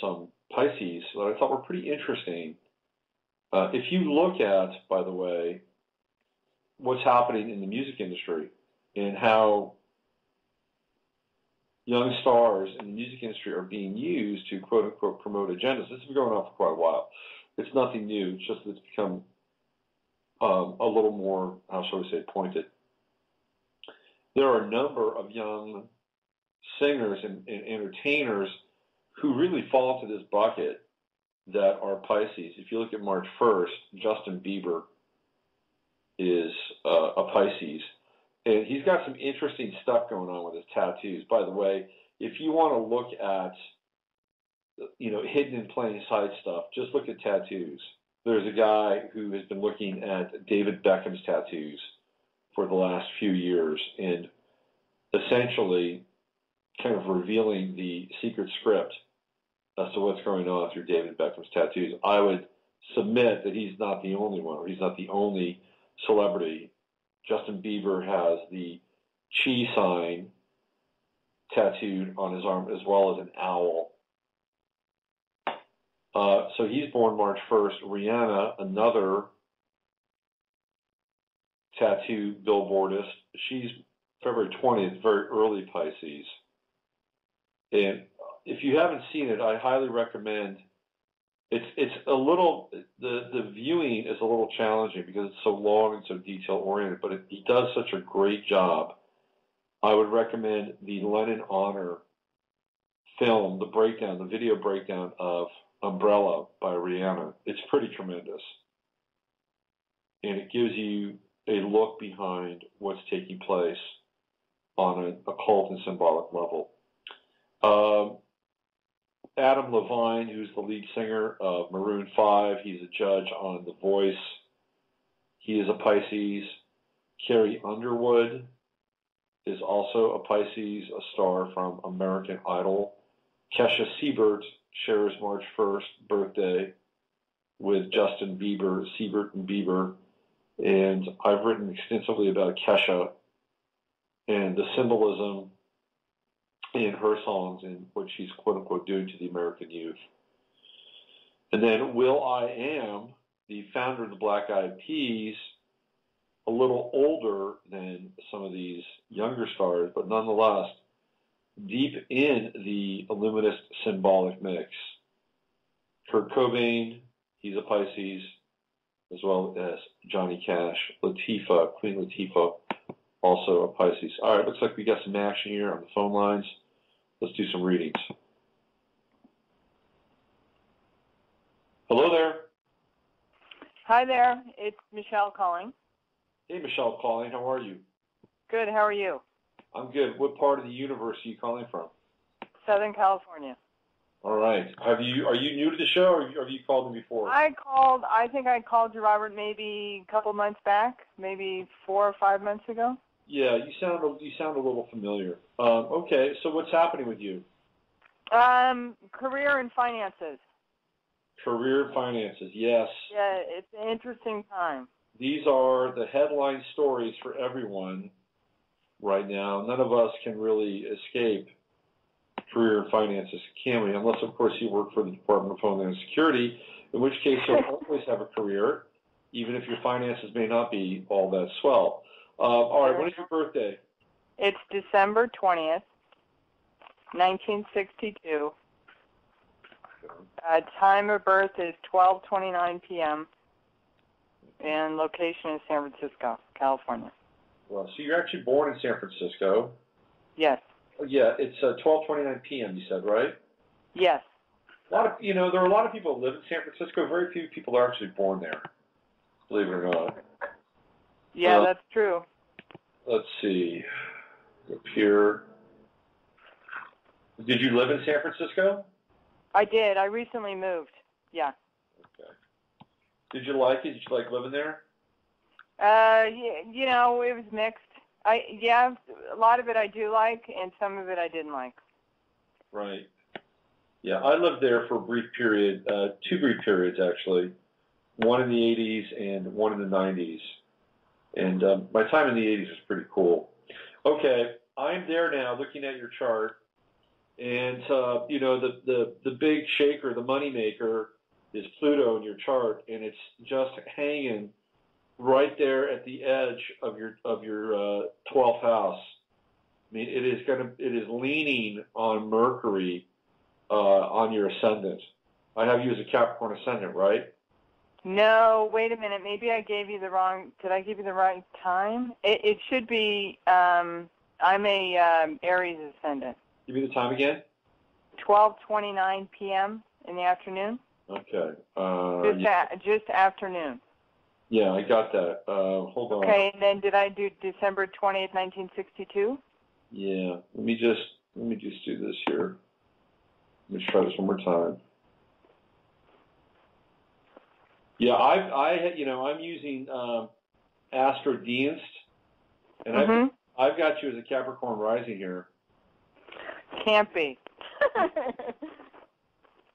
some Pisces that I thought were pretty interesting. If you look at, by the way, what's happening in the music industry and how young stars in the music industry are being used to quote-unquote promote agendas, this has been going on for quite a while. It's nothing new. It's just that it's become a little more, how shall we say, pointed. There are a number of young singers and entertainers who really fall into this bucket that are Pisces. If you look at March 1st, Justin Bieber is a Pisces. And he's got some interesting stuff going on with his tattoos. By the way, if you want to look at, hidden in plain sight stuff, just look at tattoos. There's a guy who has been looking at David Beckham's tattoos for the last few years and essentially kind of revealing the secret script as to what's going on through David Beckham's tattoos. I would submit that he's not the only one, or he's not the only celebrity. Justin Bieber has the chi sign tattooed on his arm, as well as an owl. So he's born March 1st. Rihanna, another tattoo billboardist, she's February 20th, very early Pisces. And if you haven't seen it, I highly recommend. It's a little, the viewing is a little challenging because it's so long and so detail oriented, but he does such a great job. I would recommend the Lennon Honor film, the video breakdown of Umbrella by Rihanna. It's pretty tremendous. And it gives you a look behind what's taking place on an occult and symbolic level. Adam Levine, who's the lead singer of Maroon 5, he's a judge on The Voice. He is a Pisces. Carrie Underwood is also a Pisces, a star from American Idol. Kesha Siebert shares March 1st birthday with Justin Bieber, Siebert and Bieber. And I've written extensively about Kesha and the symbolism in her songs and what she's quote-unquote doing to the American youth. And then will.i.am, the founder of the Black Eyed Peas, a little older than some of these younger stars, but nonetheless deep in the Illuminist symbolic mix. Kurt Cobain, he's a Pisces, as well as Johnny Cash. Queen Latifah, also a Pisces. All right, looks like we got some action here on the phone lines. Let's do some readings. Hello there. Hi there. It's Michelle calling. Hey, Michelle calling. How are you? Good. How are you? I'm good. What part of the universe are you calling from? Southern California. All right. Are you new to the show, or have you called me before? I think I called you, Robert, maybe a couple months back, maybe 4 or 5 months ago. Yeah, you sound a little familiar. Okay, so what's happening with you? Career and finances. Career and finances, yes. Yeah, it's an interesting time. These are the headline stories for everyone right now. None of us can really escape career and finances, can we? Unless, of course, you work for the Department of Homeland Security, in which case you'll always have a career, even if your finances may not be all that swell. All right, when is your birthday? It's December 20th, 1962. Time of birth is 12:29 p.m. and location is San Francisco, California. Well, so you're actually born in San Francisco. Yes. Yeah, it's 12:29 p.m. You said, right? Yes. There are a lot of people who live in San Francisco. Very few people are actually born there, believe it or not. Yeah, that's true. Let's see. Up here. Did you live in San Francisco? I did. I recently moved. Yeah. Okay. Did you like it? Did you like living there? It was mixed. A lot of it I do like, and some of it I didn't like. Right. Yeah, I lived there for a brief period, 2 brief periods actually. one in the 80s and one in the 90s. And my time in the 80s was pretty cool. Okay, I'm there now looking at your chart. And, you know, the big shaker, the money maker, is Pluto in your chart, and it's just hanging right there at the edge of your 12th house. I mean, it is leaning on Mercury on your ascendant. I have you as a Capricorn ascendant, right? No, wait a minute. Maybe I gave you the wrong. Did I give you the right time? It should be. I'm a Aries ascendant. Give me the time again. 12:29 p.m. in the afternoon. Okay. Just afternoon. Yeah, I got that. Hold on. Okay, and then did I do December 20th, 1962? Yeah. Let me just do this here. Let me try this one more time. Yeah, I'm using Astrological, and I've got you as a Capricorn rising here. Can't be.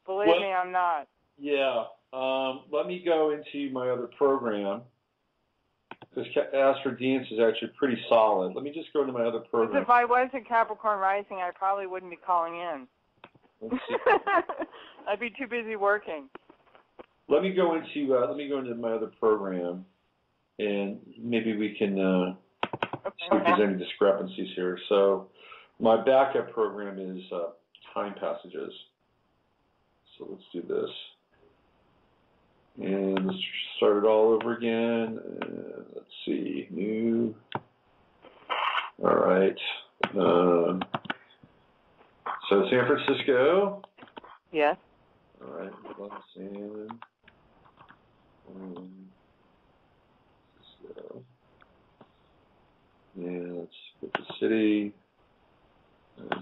Believe me, I'm not. Yeah. Let me go into my other program, because Astrological is actually pretty solid. Let me just go into my other program. If I was a Capricorn rising, I probably wouldn't be calling in. Let's see. I'd be too busy working. Let me go into my other program, and maybe we can see if there's any discrepancies here. So my backup program is time passages. So let's do this. And let's start it all over again. Let's see, new. All right. So San Francisco. Yes. All right. San Francisco. Yeah, let's put the city.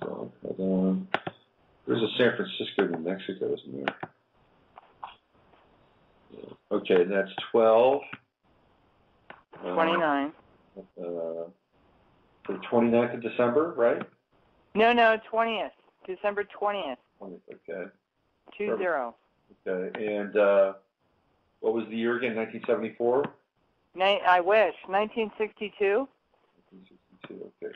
Hold on. There's a San Francisco, New Mexico, isn't there? Okay, and that's 12. 29. The 29th of December, right? No, 20th. December 20th. 20th, okay. 20. Okay, and what was the year again, 1974? I wish. 1962? 1962, okay.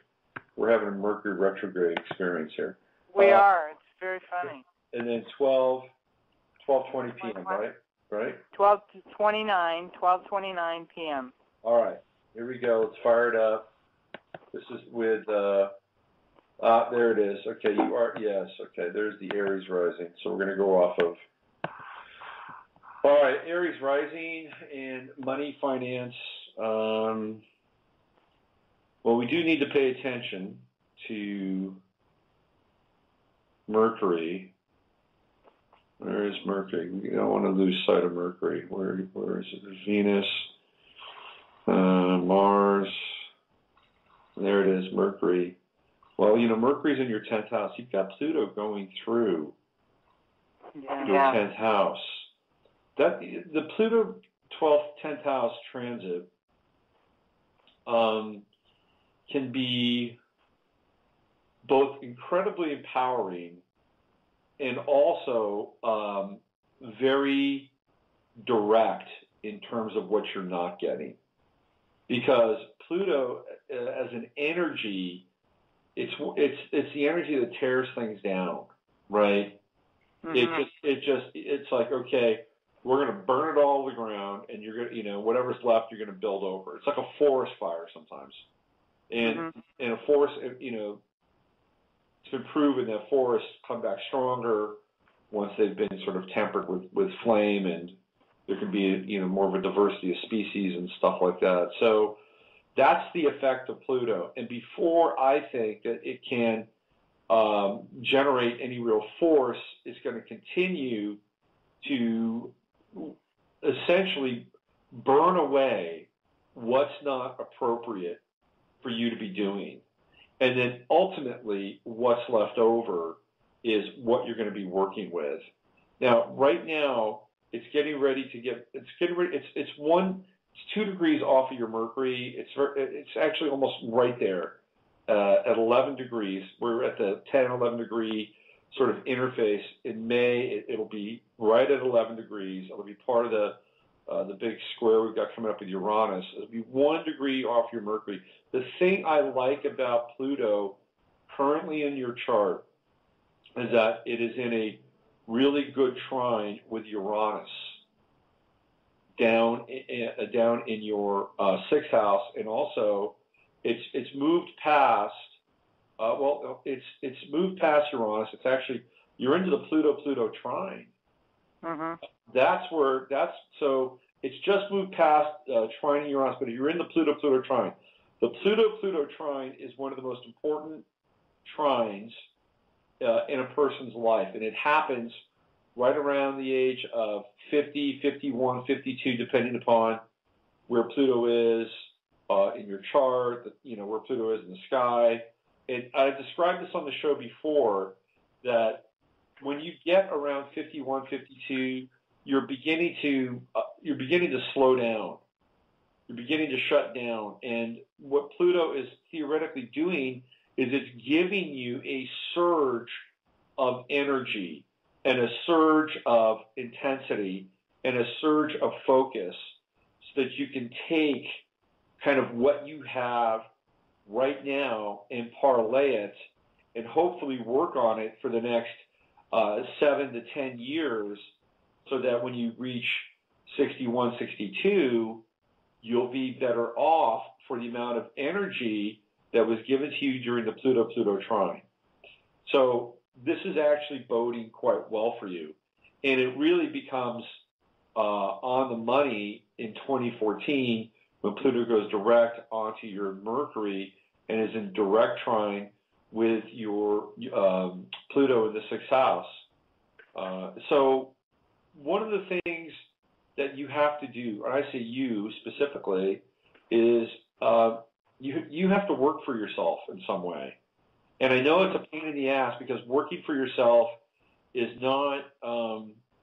We're having a Mercury retrograde experience here. We are. It's very funny. And then 12:20 p.m., right? Right? 12:29 p.m. All right, here we go. Let's fire it up. This is with, there it is. Okay, you are, yes, okay, there's the Aries rising. So we're going to go off of, all right, Aries rising and money, finance. Well, we do need to pay attention to Mercury. Where is Mercury? We don't want to lose sight of Mercury. Where is it? There's Venus, Mars. There it is, Mercury. Well, you know, Mercury's in your 10th house. You've got Pluto going through your 10th house. The Pluto 10th house transit can be both incredibly empowering and also very direct in terms of what you're not getting. Because Pluto, as an energy, it's the energy that tears things down, right? Mm-hmm. It's like, okay, we're going to burn it all to the ground, and you're going to, whatever's left, you're going to build over. It's like a forest fire sometimes, and a forest, it's been proven that forests come back stronger once they've been sort of tempered with flame, and there can be more of a diversity of species and stuff like that. So that's the effect of Pluto. And before I think that it can generate any real force, it's going to continue to essentially burn away what's not appropriate for you to be doing. And then ultimately what's left over is what you're going to be working with. Now, right now, it's getting ready to get, it's 2 degrees off of your Mercury. It's actually almost right there at 11 degrees. We're at the 10, 11 degree sort of interface. In May, it'll be right at 11 degrees. It'll be part of the the big square we've got coming up with Uranus. It'll be 1 degree off your Mercury. The thing I like about Pluto currently in your chart is that it is in a really good trine with Uranus down in your 6th house, and also it's moved past. It's moved past Uranus. It's actually, you're into the Pluto trine. Mm-hmm. So it's just moved past trine Uranus, but if you're in the Pluto trine, the Pluto trine is one of the most important trines in a person's life, and it happens right around the age of 50, 51, 52, depending upon where Pluto is in your chart, where Pluto is in the sky. And I described this on the show before, that when you get around 51, 52, you're beginning to slow down. You're beginning to shut down. And what Pluto is theoretically doing is it's giving you a surge of energy and a surge of intensity and a surge of focus so that you can take kind of what you have right now and parlay it and hopefully work on it for the next 7 to 10 years, so that when you reach 61, 62, you'll be better off for the amount of energy that was given to you during the Pluto trine. So this is actually boding quite well for you. And it really becomes on the money in 2014 when Pluto goes direct onto your Mercury and is in direct trine with your Pluto in the 6th house. So one of the things that you have to do, and I say you specifically, is you have to work for yourself in some way. And I know it's a pain in the ass, because working for yourself is not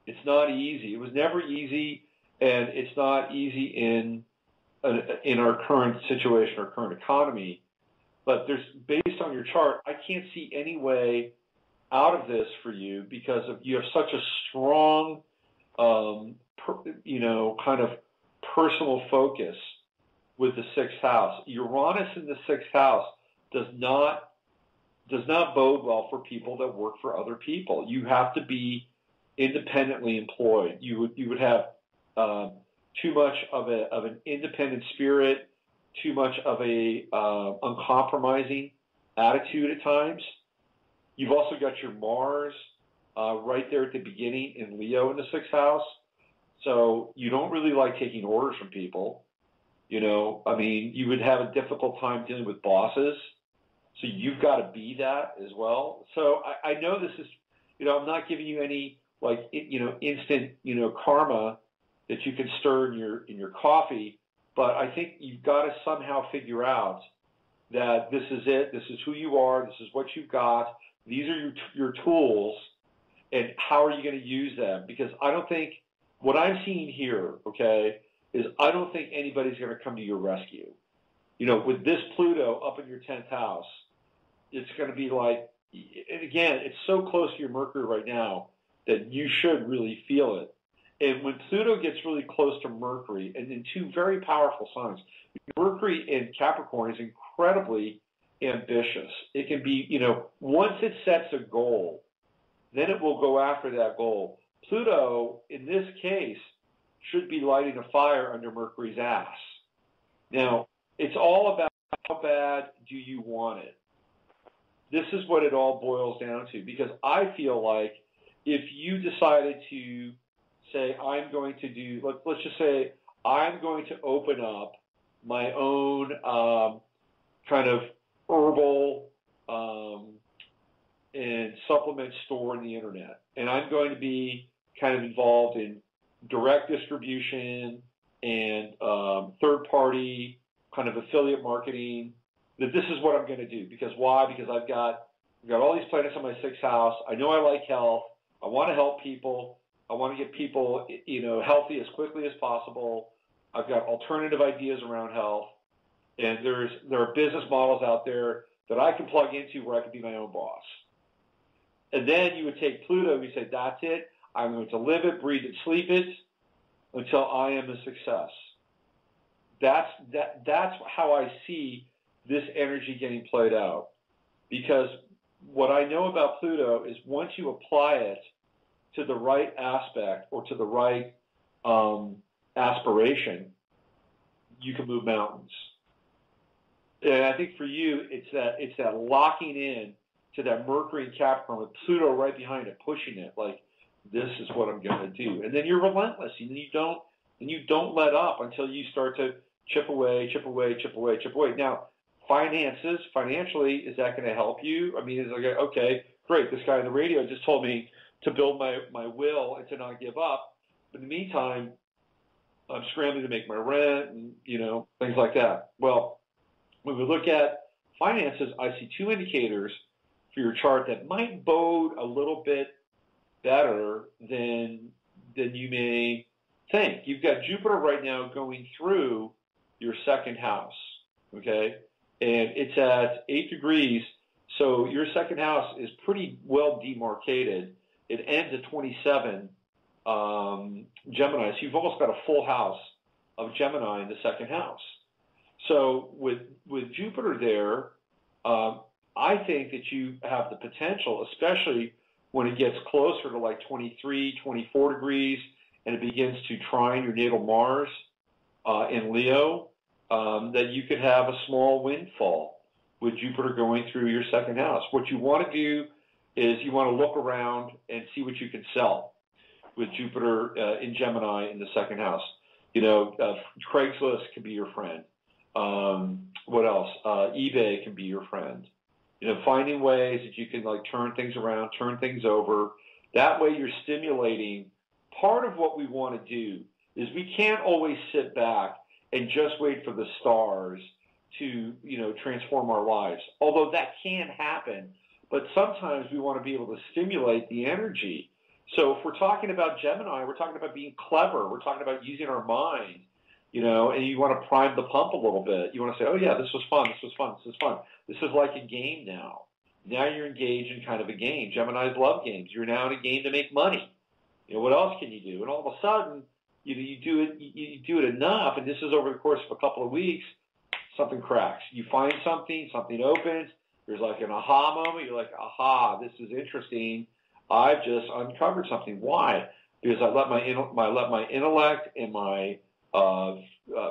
it's not easy. It was never easy, and it's not easy in our current situation, our current economy. But based on your chart, I can't see any way out of this for you, because you have such a strong, kind of personal focus with the 6th house. Uranus in the 6th house does not bode well for people that work for other people. You have to be independently employed. You would have too much of an independent spirit, too much of a uncompromising attitude at times. You've also got your Mars right there at the beginning in Leo in the 6th house. So you don't really like taking orders from people. You would have a difficult time dealing with bosses. So you've got to be that as well. So I know this is, I'm not giving you any instant, karma that you can stir in your coffee, but I think you've got to somehow figure out that this is it. This is who you are. This is what you've got. These are your tools, and how are you going to use them? Because I don't think what I'm seeing here, okay, is I don't think anybody's going to come to your rescue. With this Pluto up in your 10th house, it's going to be like, and again, it's so close to your Mercury right now that you should really feel it. And when Pluto gets really close to Mercury, and in two very powerful signs, Mercury in Capricorn is incredibly ambitious. It can be, once it sets a goal, then it will go after that goal. Pluto, in this case, should be lighting a fire under Mercury's ass. Now, it's all about how bad do you want it. This is what it all boils down to, because I feel like if you decided to say, I'm going to do, let's just say, I'm going to open up my own kind of herbal and supplement store on the internet, and I'm going to be kind of involved in direct distribution and third-party kind of affiliate marketing, that this is what I'm going to do. Because why? Because I've got all these planets in my 6th house. I know I like health. I want to help people. I want to get people, healthy as quickly as possible. I've got alternative ideas around health, and there are business models out there that I can plug into where I can be my own boss. And then you would take Pluto and you say, that's it. I'm going to live it, breathe it, sleep it. until I am a success. That's how I see this energy getting played out. Because what I know about Pluto is once you apply it to the right aspect or to the right aspiration, you can move mountains. And I think for you, it's that locking in to that Mercury and Capricorn with Pluto right behind it, pushing it like, this is what I'm going to do. And then you're relentless. And you don't let up until you start to chip away. Now, financially, is that going to help you? I mean, it's like, okay, great. This guy on the radio just told me to build my will and to not give up. But in the meantime, I'm scrambling to make my rent and, things like that. Well, when we look at finances, I see two indicators for your chart that might bode a little bit better than you may think. You've got Jupiter right now going through your second house, okay? And it's at 8 degrees, so your second house is pretty well demarcated. It ends at 27 Gemini, so you've almost got a full house of Gemini in the second house. So with Jupiter there, I think that you have the potential, especially when it gets closer to like 23, 24 degrees, and it begins to trine your natal Mars in Leo, that you could have a small windfall with Jupiter going through your second house. What you want to do is you want to look around and see what you can sell with Jupiter in Gemini in the second house. Craigslist can be your friend. What else? eBay can be your friend. Finding ways that you can turn things around, turn things over. That way you're stimulating. Part of what we want to do is we can't always sit back and just wait for the stars to, transform our lives. Although that can happen, but sometimes we want to be able to stimulate the energy. So if we're talking about Gemini, we're talking about being clever. We're talking about using our mind, and you want to prime the pump a little bit. You want to say, oh yeah, this was fun. This is like a game now. Now you're engaged in kind of a game. Geminis love games. You're now in a game to make money. What else can you do? And all of a sudden, you do it enough, and this is over the course of a couple of weeks, something cracks. You find something opens, there's like an aha moment, you're like, aha, this is interesting. I've just uncovered something. Why? Because I let my intellect and my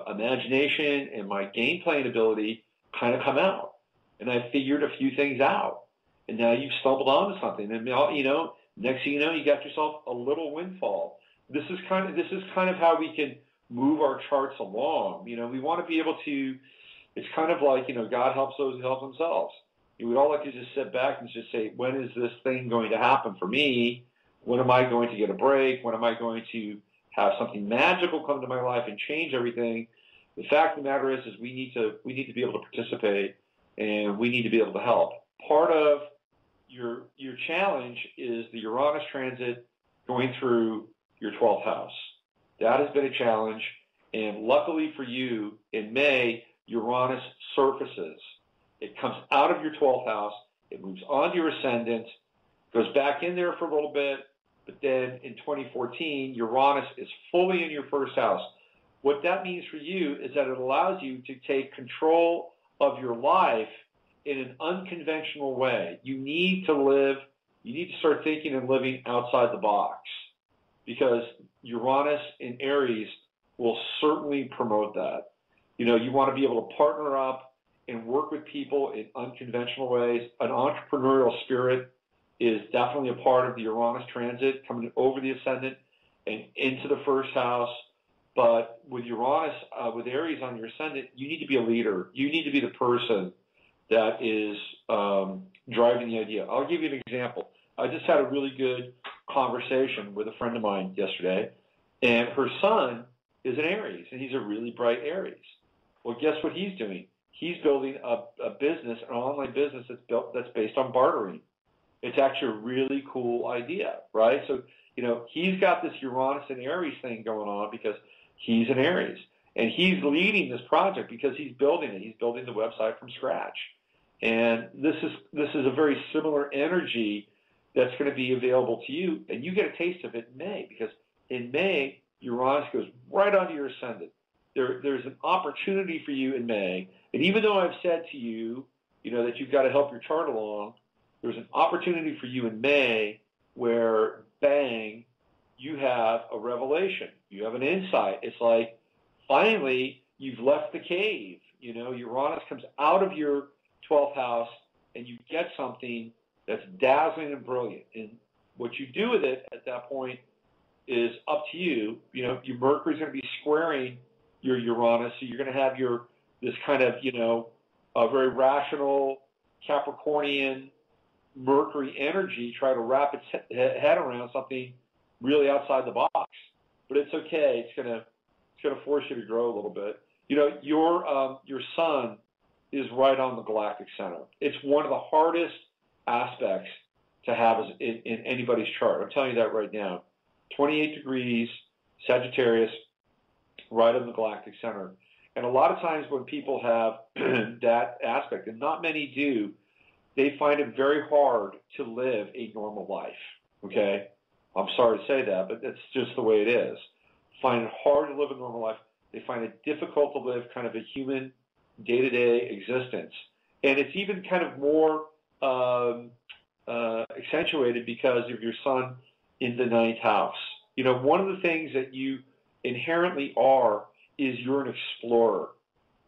imagination and my game playing ability kind of come out. And I figured a few things out. And now you've stumbled onto something. And next thing you know, you got yourself a little windfall. This is kind of how we can move our charts along. We want to be able to. It's kind of like God helps those who help themselves. We'd all like to just sit back and just say, when is this thing going to happen for me? When am I going to get a break? When am I going to have something magical come to my life and change everything? The fact of the matter is we need to be able to participate, and we need to be able to help. Part of your challenge is the Uranus transit going through your 12th house. That has been a challenge, and luckily for you, in May, Uranus surfaces. It comes out of your 12th house, it moves on to your ascendant, goes back in there for a little bit, but then in 2014, Uranus is fully in your first house. What that means for you is that it allows you to take control of your life in an unconventional way. You need to start thinking and living outside the box, because Uranus in Aries will certainly promote that. You want to be able to partner up and work with people in unconventional ways. An entrepreneurial spirit is definitely a part of the Uranus transit coming over the ascendant and into the first house. But with Uranus, with Aries on your ascendant, you need to be a leader. You need to be the person that is driving the idea. I'll give you an example. I just had a really good conversation with a friend of mine yesterday, and her son is an Aries, and he's a really bright Aries. Well, guess what he's doing? He's building a business, an online business that's based on bartering. It's actually a really cool idea, right? So, he's got this Uranus and Aries thing going on because he's an Aries. And he's leading this project because he's building it. He's building the website from scratch. And this is a very similar energy that's going to be available to you. And you get a taste of it in May, because in May, Uranus goes right onto your ascendant. There's an opportunity for you in May, and even though I've said to you, that you've got to help your chart along, there's an opportunity for you in May where, bang, you have a revelation. You have an insight. It's like, finally, you've left the cave. Uranus comes out of your 12th house, and you get something that's dazzling and brilliant. And what you do with it at that point is up to you. Your Mercury's going to be squaring your Uranus, so you're going to have this kind of, a very rational Capricornian Mercury energy try to wrap its head around something really outside the box. But it's okay. It's going to force you to grow a little bit. Your sun is right on the galactic center. It's one of the hardest aspects to have in anybody's chart. I'm telling you that right now. 28 degrees, Sagittarius, right on the galactic center. And a lot of times when people have that aspect, and not many do, they find it very hard to live a normal life, okay? I'm sorry to say that, but that's just the way it is. Find it hard to live a normal life. They find it difficult to live kind of a human day-to-day existence. And it's even kind of more accentuated because of your sun in the 9th house. One of the things that you inherently are is you're an explorer.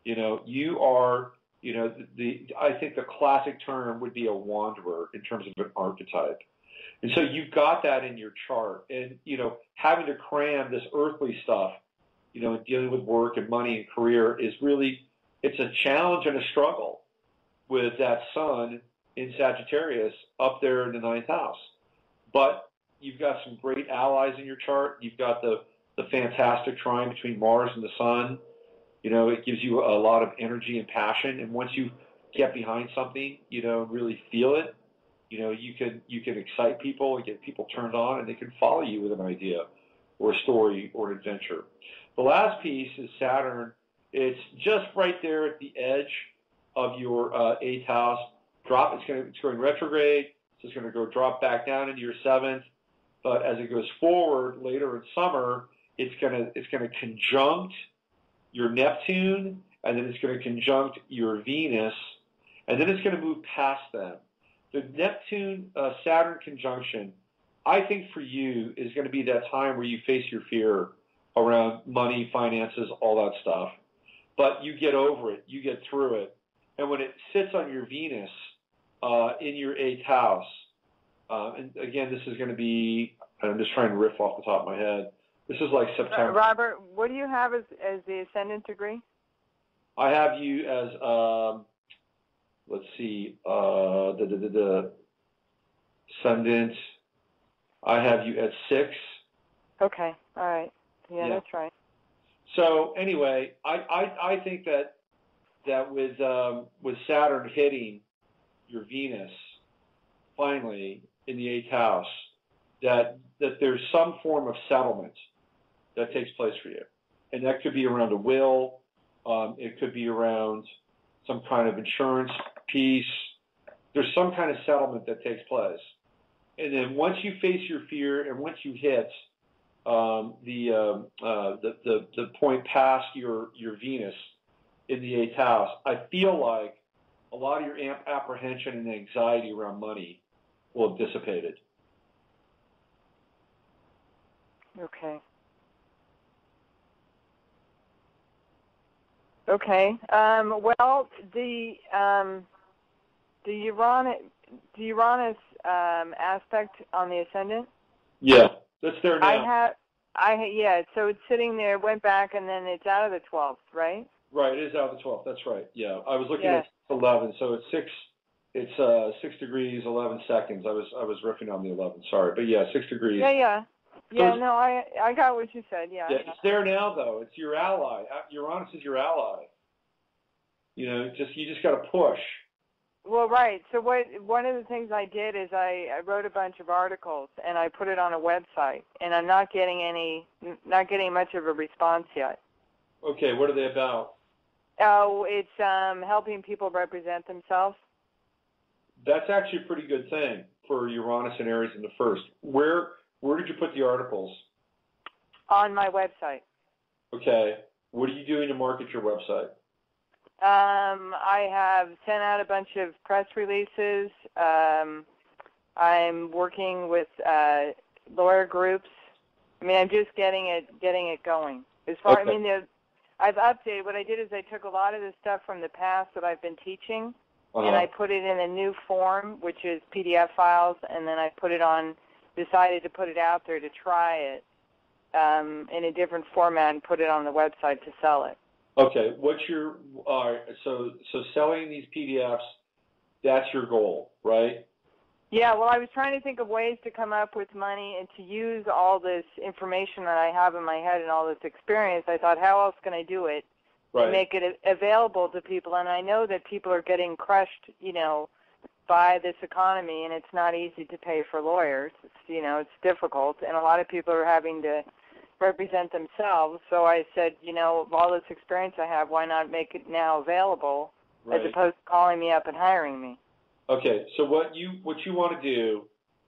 You are, I think the classic term would be a wanderer in terms of an archetype. And so you've got that in your chart. And, having to cram this earthly stuff, and dealing with work and money and career is really, it's a challenge and a struggle with that sun in Sagittarius up there in the 9th house. But you've got some great allies in your chart. You've got the fantastic trine between Mars and the sun. It gives you a lot of energy and passion. And once you get behind something, really feel it, you can excite people and get people turned on, and they can follow you with an idea or a story or an adventure. The last piece is Saturn. It's just right there at the edge of your 8th house. It's going retrograde. So it's going to drop back down into your 7th. But as it goes forward later in summer, it's going to conjunct your Neptune, and then it's going to conjunct your Venus, and then it's going to move past them. The Neptune-Saturn conjunction, I think for you, is going to be that time where you face your fear around money, finances, all that stuff. But you get over it. You get through it. And when it sits on your Venus in your 8th house, and again, this is going to be, I'm just trying to riff off the top of my head, this is like September. Robert, what do you have as the ascendant degree? I have you as, let's see, the ascendant. I have you at 6. Okay, all right. Yeah, that's right. So anyway, I think that with Saturn hitting your Venus finally in the 8th house, that there's some form of settlement that takes place for you. And that could be around a will, it could be around some kind of insurance piece. There's some kind of settlement that takes place. And then once you face your fear and once you hit the point past your Venus in the 8th house, I feel like a lot of your apprehension and anxiety around money will have dissipated. Okay. Okay. Well, the Uranus aspect on the ascendant. Yeah, that's there now. Yeah. So it's sitting there, went back, and then it's out of the 12th, right? Right. It is out of the 12th. That's right. Yeah. I was looking at 11, so it's 6. It's 6 degrees 11 seconds. I was riffing on the 11. Sorry, but yeah, 6 degrees. Yeah. Yeah, no, I got what you said, yeah. It's there now, though. It's your ally. Uranus is your ally. You just got to push. Well, right. So one of the things I did is I wrote a bunch of articles and I put it on a website, and I'm not getting much of a response yet. Okay, what are they about? Oh, it's helping people represent themselves. That's actually a pretty good thing for Uranus and Aries in the first. Where did you put the articles? On my website. Okay. What are you doing to market your website? I have sent out a bunch of press releases. I'm working with lawyer groups. I mean, I'm just getting it going. As far, Okay. I mean, I've updated. What I did is I took a lot of the stuff from the past that I've been teaching, and I put it in a new form, which is PDF files, and then I decided to put it out there to try it in a different format and put it on the website to sell it. Okay. What's your so selling these PDFs? That's your goal, right? Yeah, well, I was trying to think of ways to come up with money and to use all this information that I have in my head and all this experience. I thought, how else can I do it and make it available to people? And I know that people are getting crushed, by this economy, and it's not easy to pay for lawyers. It's difficult, and a lot of people are having to represent themselves. So I said, of all this experience I have, why not make it now available as opposed to calling me up and hiring me? Okay, so what you want to do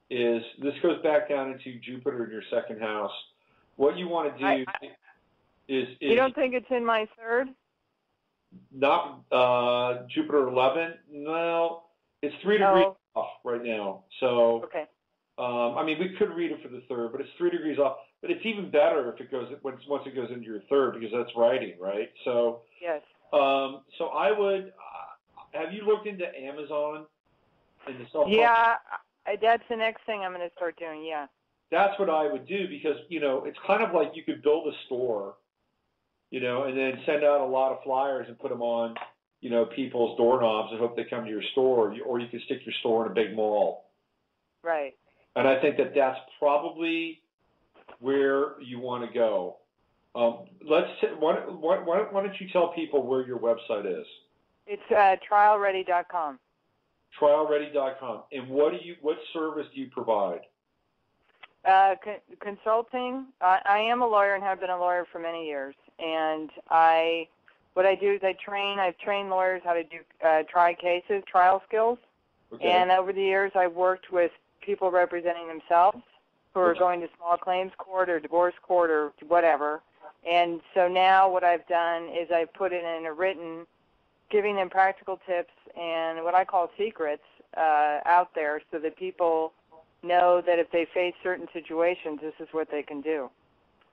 is, this goes back down into Jupiter in your second house. What you want to do is you don't think it's in my third? Not Jupiter 11. No, it's 3 degrees off right now. So okay. I mean, we could read it for the third, but it's 3 degrees off. But it's even better if it goes once it goes into your third, because that's writing, right? So yes. So I would. Have you looked into Amazon? Yeah, that's the next thing I'm going to start doing, yeah. That's what I would do, because, it's kind of like you could build a store, and then send out a lot of flyers and put them on, people's doorknobs and hope they come to your store, or you could stick your store in a big mall. Right. And I think that that's probably where you want to go. Why don't you tell people where your website is? It's trialready.com. Trialready.com. And what service do you provide? Consulting. I am a lawyer and have been a lawyer for many years. And what I do is I've trained lawyers how to do try cases, trial skills. Okay. And over the years, I've worked with people representing themselves who are going to small claims court or divorce court or whatever. And so now what I've done is I've put it in a written, giving them practical tips and what I call secrets out there, so that people know that if they face certain situations, this is what they can do.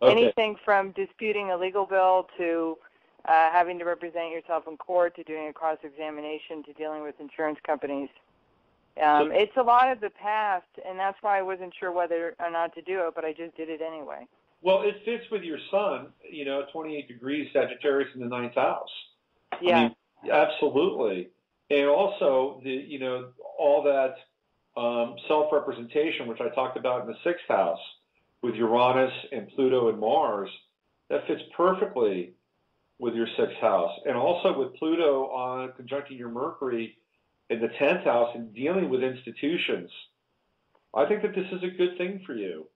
Okay. Anything from disputing a legal bill to having to represent yourself in court, to doing a cross-examination, to dealing with insurance companies. It's a lot of the past, and that's why I wasn't sure whether or not to do it, but I just did it anyway. Well, it fits with your sun, 28 degrees Sagittarius in the 9th house. Yeah. I mean, absolutely. And also, all that self-representation, which I talked about in the 6th house, with Uranus and Pluto and Mars, that fits perfectly with your 6th house. And also with Pluto conjuncting your Mercury in the 10th house and dealing with institutions, I think that this is a good thing for you.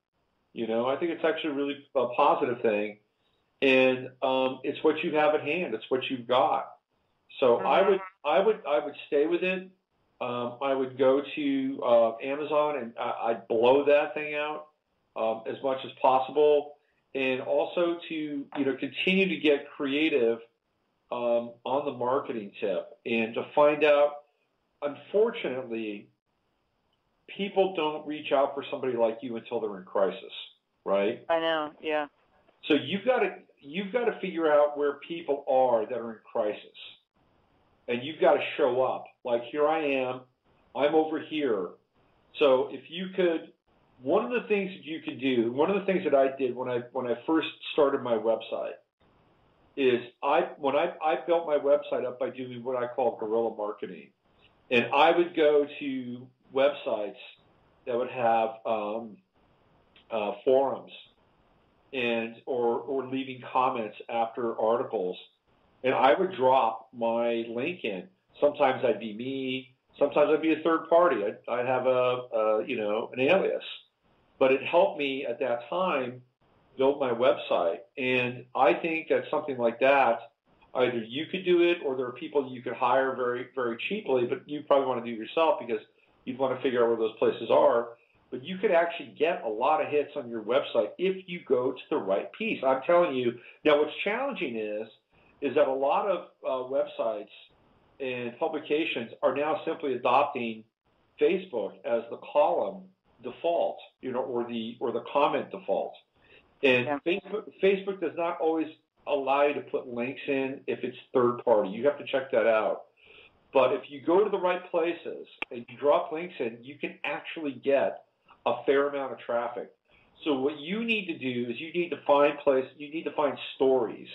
I think it's actually really a positive thing. And it's what you have at hand. It's what you've got. So I would stay with it. I would go to Amazon and I'd blow that thing out as much as possible, and also to continue to get creative on the marketing tip, and to find out. Unfortunately, people don't reach out for somebody like you until they're in crisis, right? I know, yeah. So you've got to figure out where people are that are in crisis. And you've got to show up. Like, here I am. I'm over here. So if you could, one of the things that you could do, one of the things that I did when I first started my website is when I built my website up by doing what I call guerrilla marketing. And I would go to websites that would have forums or leaving comments after articles. And I would drop my link in. Sometimes I'd be me. Sometimes I'd be a third party. I'd have an alias. But it helped me at that time build my website. And I think that something like that, either you could do it or there are people you could hire very, very cheaply, but you probably want to do it yourself because you'd want to figure out where those places are. but you could actually get a lot of hits on your website if you go to the right piece. I'm telling you. Now, what's challenging is that a lot of websites and publications are now simply adopting Facebook as the column default, or the comment default. And Facebook does not always allow you to put links in if it's third party. You have to check that out. But if you go to the right places and you drop links in, you can actually get a fair amount of traffic. So what you need to do is you need to find stories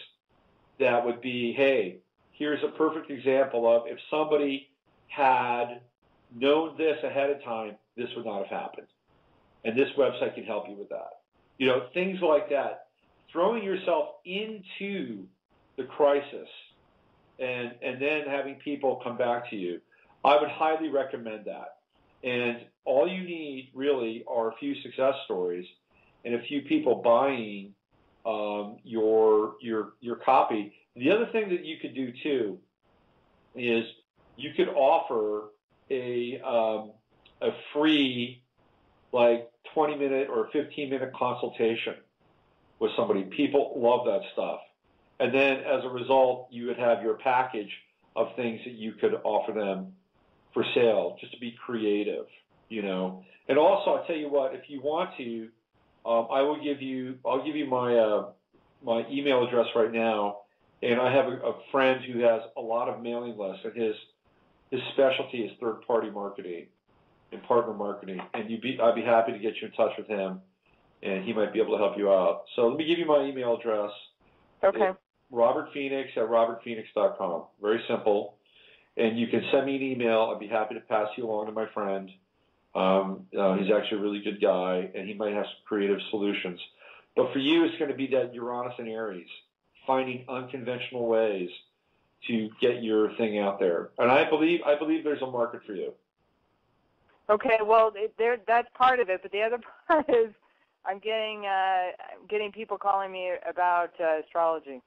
that would be, hey, here's a perfect example of if somebody had known this ahead of time, this would not have happened. And this website can help you with that. Things like that. Throwing yourself into the crisis and then having people come back to you, I would highly recommend that. And all you need really are a few success stories and a few people buying your copy. The other thing that you could do too is you could offer a free 20-minute or 15-minute consultation with somebody. People love that stuff. And then as a result, you would have your package of things that you could offer them for sale, just to be creative, And also, I'll tell you what, if you want to, I'll give you my email address right now. And I have a friend who has a lot of mailing lists, and his specialty is third-party marketing and partner marketing. And I'd be happy to get you in touch with him, and he might be able to help you out. So let me give you my email address. Okay. robertphoenix@robertphoenix.com. Very simple. And you can send me an email. I'd be happy to pass you along to my friend. He's actually a really good guy, and he might have some creative solutions. But for you, it's going to be that Uranus and Aries, finding unconventional ways to get your thing out there. And I believe there's a market for you. Okay, well, that's part of it, but the other part is I'm getting people calling me about astrology.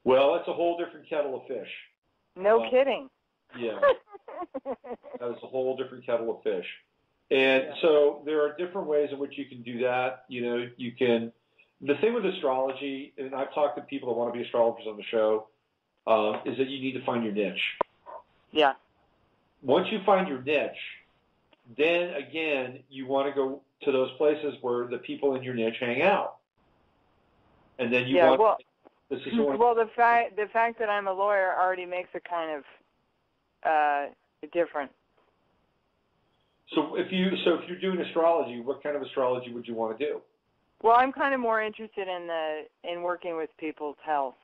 Well, it's a whole different kettle of fish. No kidding. Yeah. That is a whole different kettle of fish. And so there are different ways in which you can do that. You can. The thing with astrology, and I've talked to people that want to be astrologers on the show, is that you need to find your niche. Yeah. Once you find your niche, then again, you want to go to those places where the people in your niche hang out. And then you want. Well, the fact that I'm a lawyer already makes it kind of different. So if you're doing astrology, what kind of astrology would you want to do? Well, I'm kind of more interested in working with people's health,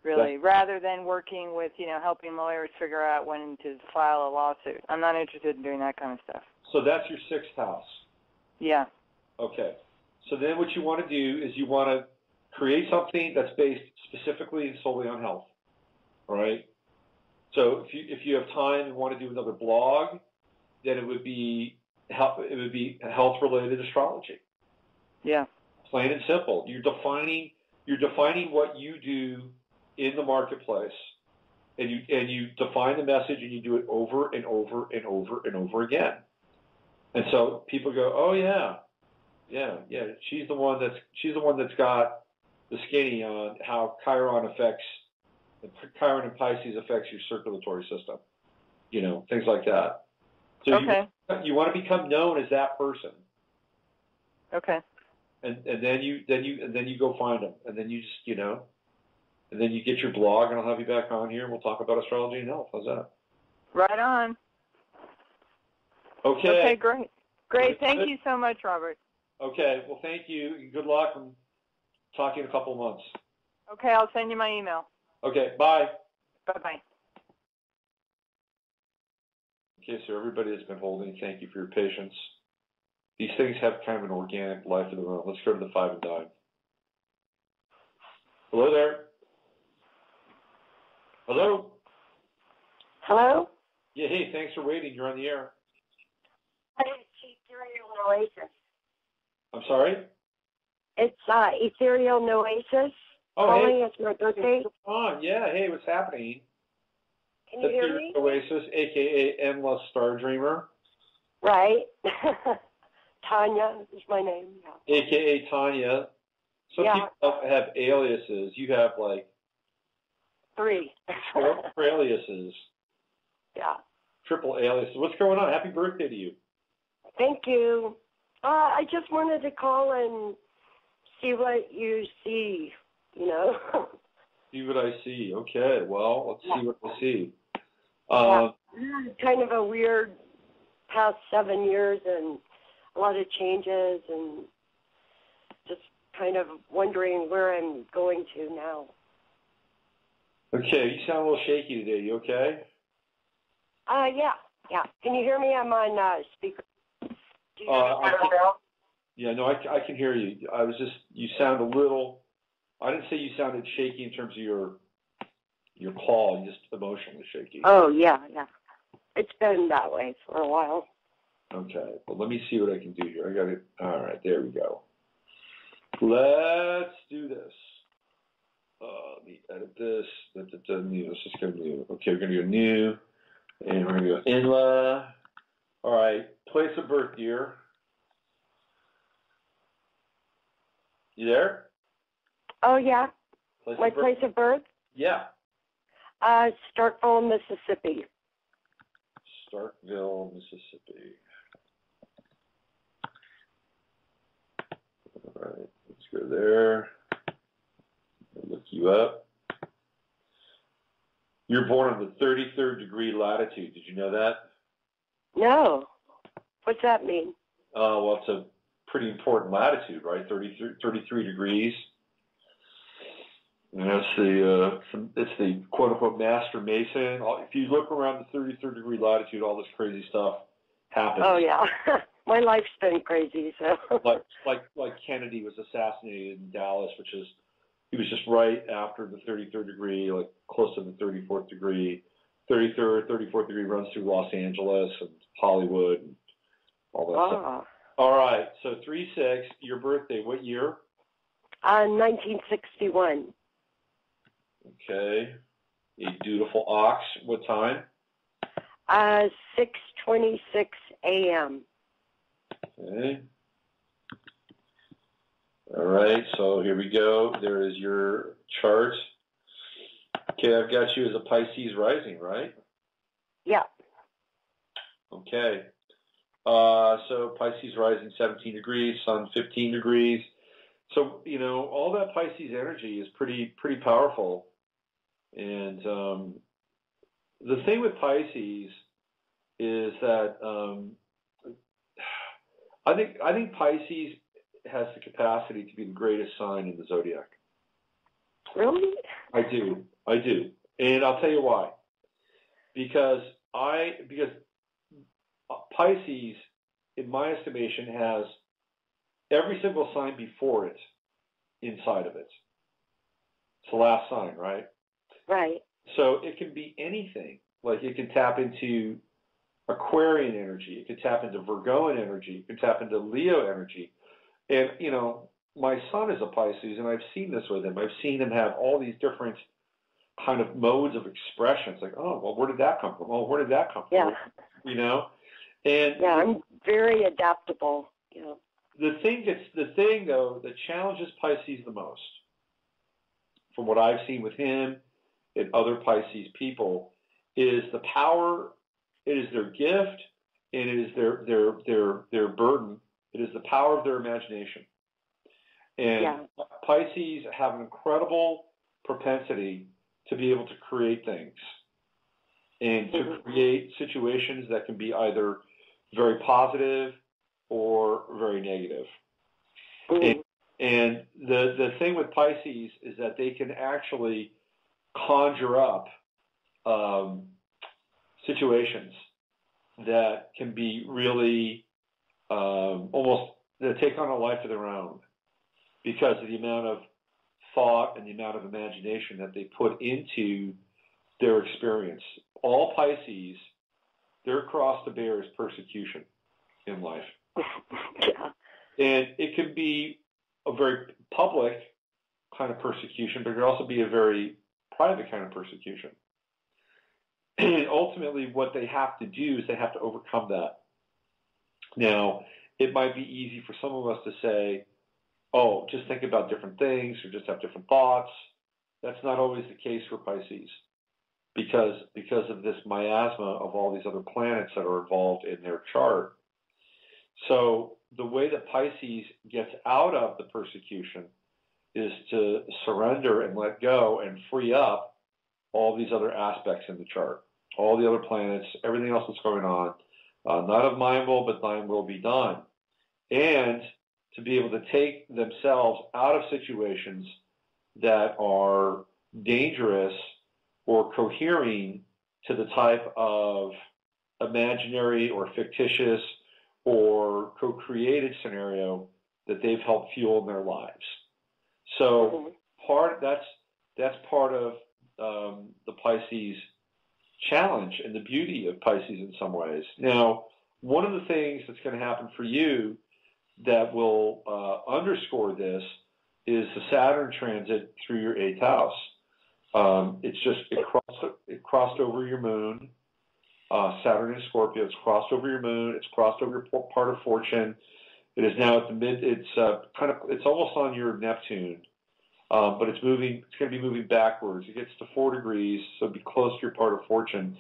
really, rather than working with helping lawyers figure out when to file a lawsuit. I'm not interested in doing that kind of stuff. So that's your sixth house. Yeah. Okay. So then what you want to do is you want to create something that's based specifically and solely on health. All right. So if you have time and want to do another blog, then it would be health-related astrology. Yeah. Plain and simple. You're defining what you do in the marketplace, and you define the message, and you do it over and over and over and over again. And so people go, oh yeah. She's the one that's got the skinny on how Chiron and Pisces affects your circulatory system. Things like that. So okay. You want to become known as that person. Okay. And then you go find them, and then you just and then you get your blog, and I'll have you back on here, and we'll talk about astrology and health. How's that? Right on. Okay. Okay, great. Thank you so much, Robert. Okay. Well, thank you. Good luck, and talk to you in a couple of months. Okay, I'll send you my email. Okay. Bye. Bye-bye. Okay, so everybody that's been holding, thank you for your patience. These things have kind of an organic life of their own. Let's go to the 5 and dime. Hello there. Hello? Hello? Yeah, hey, thanks for waiting. You're on the air. It's Ethereal Noasis. I'm sorry? It's Ethereal Noasis. Oh, calling. hey. It's my birthday. On. Yeah, hey, what's happening? Can you hear me? Oasis, a.k.a. Endless Star Dreamer. Right. Tanya is my name. Yeah. AKA Tanya. Some people have aliases. You have like 3. 4 aliases. Yeah. Triple aliases. What's going on? Happy birthday to you. Thank you. I just wanted to call and see what you see, you know. See what I see. Okay, well, let's see what I see. Kind of a weird past 7 years and a lot of changes and just kind of wondering where I'm going to now. Okay, you sound a little shaky today. You okay? Yeah. Can you hear me? I'm on speaker. Do you I can hear you. You sound a little, I didn't say you sounded shaky in terms of your call, just emotionally shaky. Oh, yeah. It's been that way for a while. Okay, well, let me see what I can do here. I got it. All right, there we go. Let's do this. Let me edit this. New. Let's just go new. Okay, we're going to go new, and we're going to go Inla. All right, place of birth year. You there? Oh, yeah. Place of birth? Yeah. Starkville, Mississippi. Starkville, Mississippi. All right, let's go there. Look you up. You're born on the 33rd degree latitude. Did you know that? No. What's that mean? Well, it's a pretty important latitude, right? 33 degrees. And it's the quote unquote master mason. If you look around the 33rd degree latitude, all this crazy stuff happens. Oh yeah, my life's been crazy. So like Kennedy was assassinated in Dallas, he was just right after the 33rd degree, like close to the 34th degree. 33rd, 34th degree runs through Los Angeles and Hollywood and all that stuff. All right, so 3/6, your birthday, what year? 1961. Okay. A dutiful ox. What time? 6:26 a.m. Okay. All right, so here we go. There is your chart. Okay, I've got you as a Pisces rising, right? Yeah. Okay. So Pisces rising 17 degrees, Sun 15 degrees. So, all that Pisces energy is pretty powerful. And the thing with Pisces is that I think Pisces has the capacity to be the greatest sign in the zodiac. Really? I do. And I'll tell you why. Because Pisces, in my estimation, has every single sign before it inside of it. It's the last sign, right? Right. So it can be anything. Like it can tap into Aquarian energy. It can tap into Virgoan energy. It can tap into Leo energy. And, my son is a Pisces, and I've seen this with him. I've seen him have all these different kind of modes of expression. It's like, oh, well, where did that come from? Oh, where did that come from? Yeah. And I'm very adaptable. The thing though that challenges Pisces the most, from what I've seen with him and other Pisces people, is the power. It is their gift, and it is their burden. It is the power of their imagination. And Pisces have an incredible propensity to be able to create things and to create situations that can be either very positive or very negative. And the thing with Pisces is that they can actually conjure up situations that can be really almost that take on a life of their own because of the amount of thought and the amount of imagination that they put into their experience. All Pisces, their cross to bear is persecution in life. And it can be a very public kind of persecution, but it can also be a very private kind of persecution. And ultimately what they have to do is they have to overcome that. Now, it might be easy for some of us to say, oh, just think about different things or just have different thoughts. That's not always the case for Pisces because of this miasma of all these other planets that are involved in their chart. So the way that Pisces gets out of the persecution is to surrender and let go and free up all these other aspects in the chart, all the other planets, everything else that's going on. Not of mine will, but thine will be done. And to be able to take themselves out of situations that are dangerous or cohering to the type of imaginary or fictitious or co-created scenario that they've helped fuel in their lives. So that's part of the Pisces challenge and the beauty of Pisces in some ways. Now, one of the things that's going to happen for you that will underscore this is the Saturn transit through your 8th house. It crossed over your moon. Saturn in Scorpio. It's crossed over your moon. It's crossed over your part of fortune. It is now at the mid. It's almost on your Neptune, but it's moving. It's going to be moving backwards. It gets to 4 degrees, so it'll be close to your part of fortune.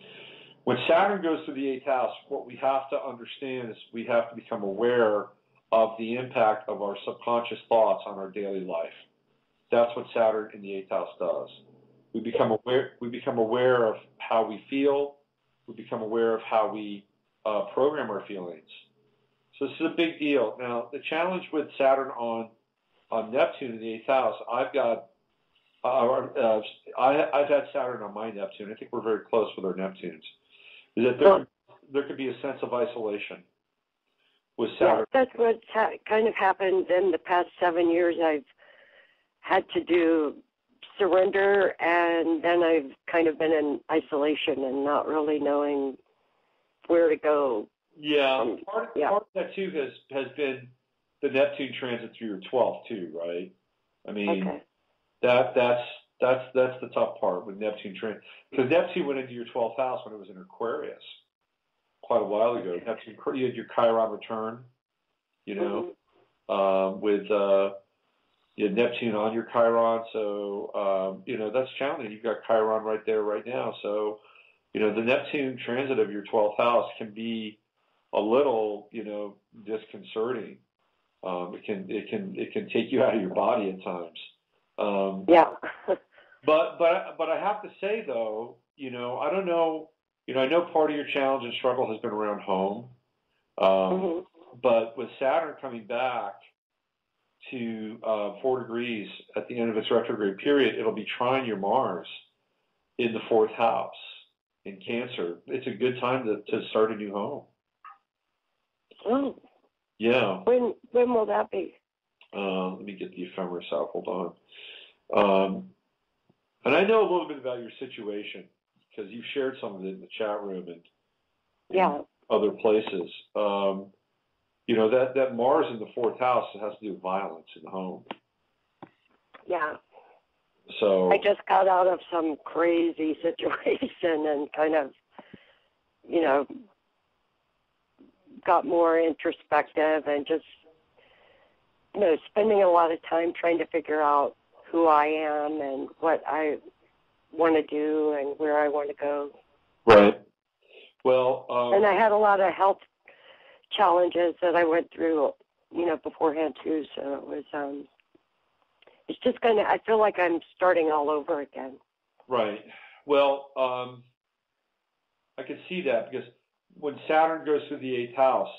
When Saturn goes through the 8th house, what we have to understand is we have to become aware of the impact of our subconscious thoughts on our daily life. That's what Saturn in the 8th house does. We become aware. We become aware of how we feel. We become aware of how we program our feelings. So this is a big deal. Now, the challenge with Saturn on Neptune in the 8th house, I've had Saturn on my Neptune. I think we're very close with our Neptunes. Is that there could be a sense of isolation with Saturn. Yeah, that's what kind of happened in the past 7 years. I've had to surrender, and then I've kind of been in isolation and not really knowing where to go. Yeah, part of that too has been the Neptune transit through your 12th too, right? I mean, that's the tough part with Neptune transit, because Neptune went into your 12th house when it was in Aquarius quite a while ago. Neptune, you had your Chiron return, with you had Neptune on your Chiron, so that's challenging. You've got Chiron right there right now, so the Neptune transit of your 12th house can be a little disconcerting. It can take you out of your body at times. Yeah. but I have to say though, I don't know. I know part of your challenge and struggle has been around home, but with Saturn coming back to 4 degrees at the end of its retrograde period, it'll be trine your Mars in the 4th house in Cancer. It's a good time to start a new home. Oh. Yeah. When will that be? Let me get the ephemeris out. Hold on. And I know a little bit about your situation because you've shared some of it in the chat room and other places. That Mars in the 4th house has to do with violence in the home. Yeah. So I just got out of some crazy situation and kind of, got more introspective and just, spending a lot of time trying to figure out who I am and what I want to do and where I want to go. Right. Well, and I had a lot of health challenges that I went through, beforehand too. So it was, it's just I feel like I'm starting all over again. Right. Well, I can see that because when Saturn goes through the 8th house,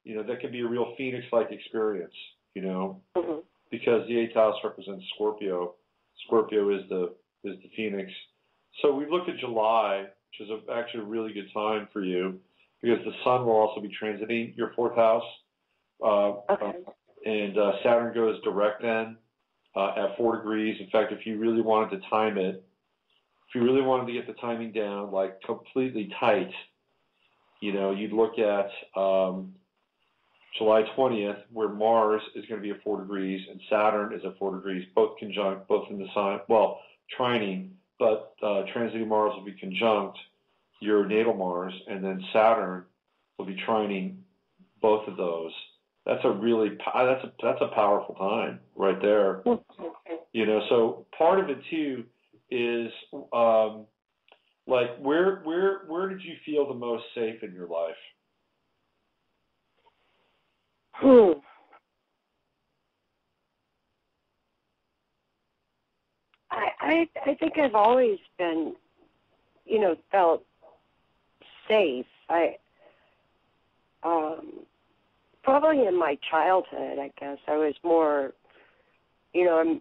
that can be a real Phoenix-like experience, because the 8th house represents Scorpio. Scorpio is the Phoenix. So we looked at July, which is actually a really good time for you because the sun will also be transiting your 4th house. And Saturn goes direct then at 4 degrees. In fact, if you really wanted to time it, if you really wanted to get the timing down, like completely tight, you'd look at July 20th, where Mars is going to be at 4 degrees and Saturn is at 4 degrees, both conjunct, both in the sign, trining, but transiting Mars will be conjunct your natal Mars, and then Saturn will be trining both of those. That's a powerful time right there. You know, so part of it too is like where did you feel the most safe in your life? I think I've always been, you know, felt safe. Probably in my childhood, I guess I was more, you know,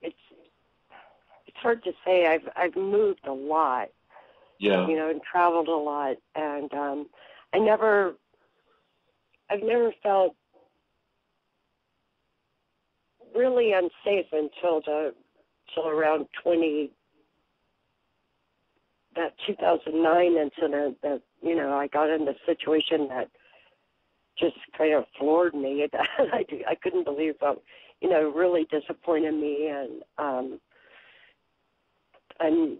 it's hard to say. I've moved a lot, Yeah. you know, and traveled a lot, and I've never felt really unsafe until around 2009 incident that, you know, I got in a situation that just kind of floored me. I couldn't believe what, you know, really disappointed me, and I'm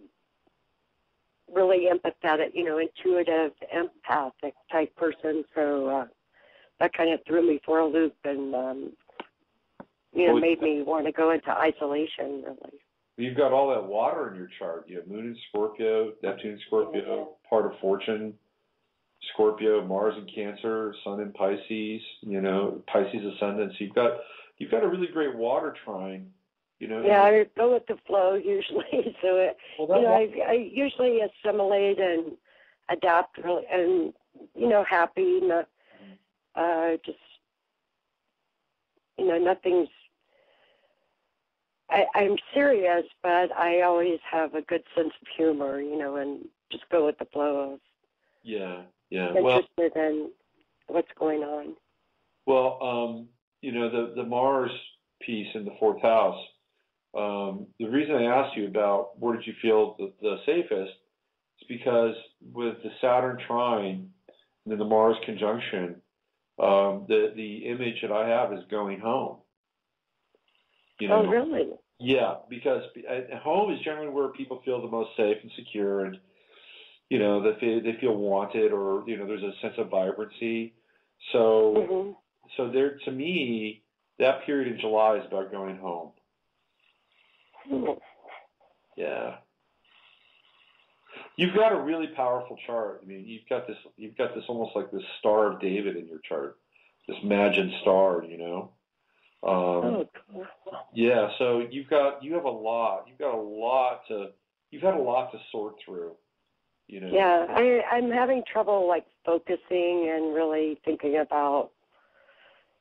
really empathetic, you know, intuitive, empathic type person, so that kind of threw me for a loop and, you know, made me want to go into isolation, really. You've got all that water in your chart. You have Moon in Scorpio, Neptune in Scorpio, part of Fortune, Scorpio, Mars in Cancer, Sun in Pisces, you know, Pisces ascendant. So you've got a really great water trine, you know. Yeah, I go with the flow usually. So I usually assimilate and adapt, really, and, you know, happy, not just, you know, nothing's. I'm serious, but I always have a good sense of humor, you know, and just go with the flow of. Yeah. Interested in what's going on. Well, you know, the Mars piece in the fourth house. The reason I asked you about where did you feel the safest is because with the Saturn trine and then the Mars conjunction, the image that I have is going home. You know? Oh, really? Yeah, because home is generally where people feel the most safe and secure, and you know that they feel wanted, or you know there's a sense of vibrancy. So, so there, to me, that period in July is about going home. Yeah. You've got a really powerful chart. I mean, you've got this almost like this Star of David in your chart, this Imagine star, you know. Cool. Yeah, so you've had a lot to sort through, you know. Yeah, I'm having trouble like focusing and really thinking about,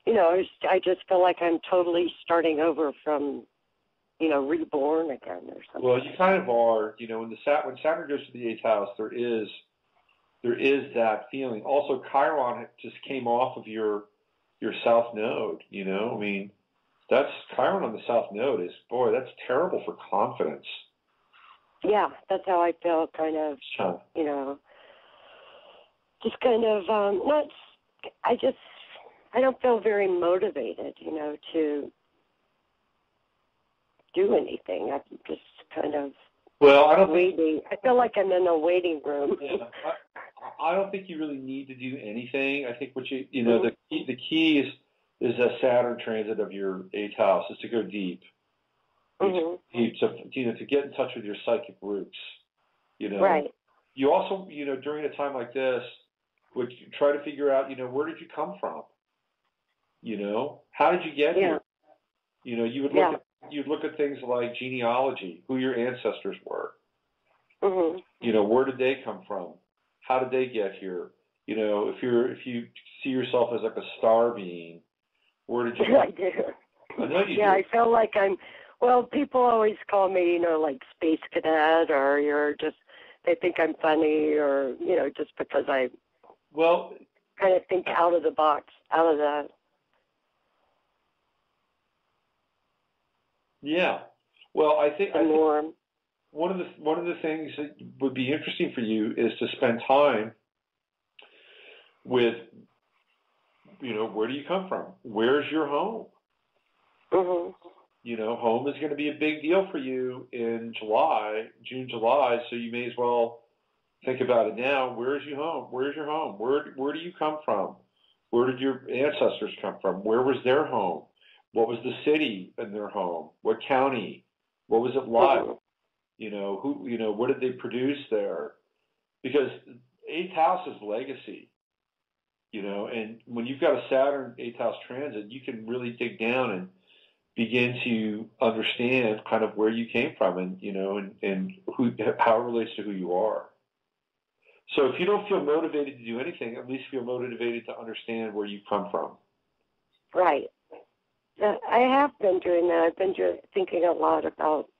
you know, I just feel like I'm totally starting over from, you know, reborn again or something. Well, you kind of are, you know, when Saturn goes to the 8th house, there is that feeling. Also, Chiron just came off of your south node, you know. I mean, that's Chiron on the south node that's terrible for confidence. Yeah, that's how I feel, kind of, you know, just kind of, I don't feel very motivated, you know, to do anything. I'm just kind of waiting. I feel like I'm in a waiting room. Yeah, I don't think you really need to do anything. I think what you know, the key is a Saturn transit of your 8th house is to go deep. To get in touch with your psychic roots, you know. Right. You also, you know, during a time like this, would try to figure out, you know, where did you come from? You know, how did you get here? You know, you'd look at things like genealogy, who your ancestors were. You know, where did they come from? How did they get here? You know, if you see yourself as like a star being, where did you come? I do. I know you do. I feel like people always call me, you know, like space cadet, or they think I'm funny, or, you know, just because I kind of think out of the box, out of the. Yeah. Well, I think norm. One of the things that would be interesting for you is to spend time with, you know, where do you come from? Where's your home? You know, home is going to be a big deal for you in June, July, so you may as well think about it now. Where's your home? Where's your home? Where do you come from? Where did your ancestors come from? Where was their home? What was the city in their home? What county? What was it like? What did they produce there? Because 8th house is legacy, and when you've got a Saturn 8th house transit, you can really dig down and begin to understand kind of where you came from and how it relates to who you are. So if you don't feel motivated to do anything, at least feel motivated to understand where you come from. Right. I have been doing that. I've been thinking a lot about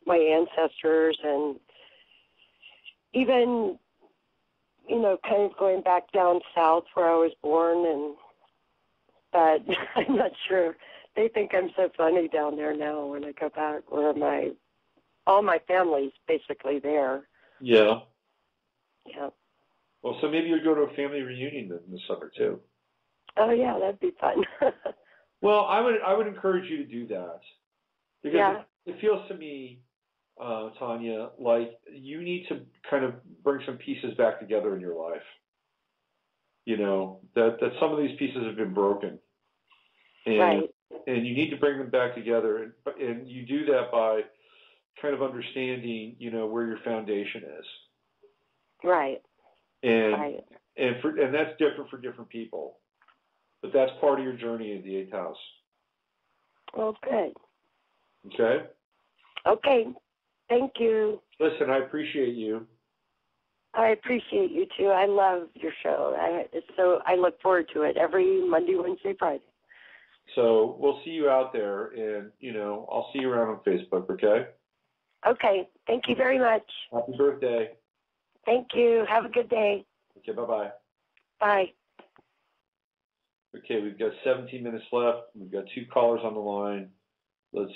my ancestors and even, kind of going back down south where I was born, but I'm not sure. They think I'm so funny down there now when I go back, where all my family's basically there. Yeah. Yeah. Well, so maybe you'll go to a family reunion this summer too. Oh yeah, that'd be fun. Well, I would encourage you to do that because it feels to me, Tanya, like you need to kind of bring some pieces back together in your life. That some of these pieces have been broken, and you need to bring them back together, and you do that by kind of understanding, where your foundation is. Right. And that's different for different people, but that's part of your journey in the 8th house. Well, good. Okay. Okay. Thank you. Listen, I appreciate you. I appreciate you too. I love your show. I look forward to it every Monday, Wednesday, Friday. So we'll see you out there, and I'll see you around on Facebook. Okay. Okay. Thank you very much. Happy birthday. Thank you. Have a good day. Okay. Bye-bye. Bye. Okay, we've got 17 minutes left. We've got 2 callers on the line. Let's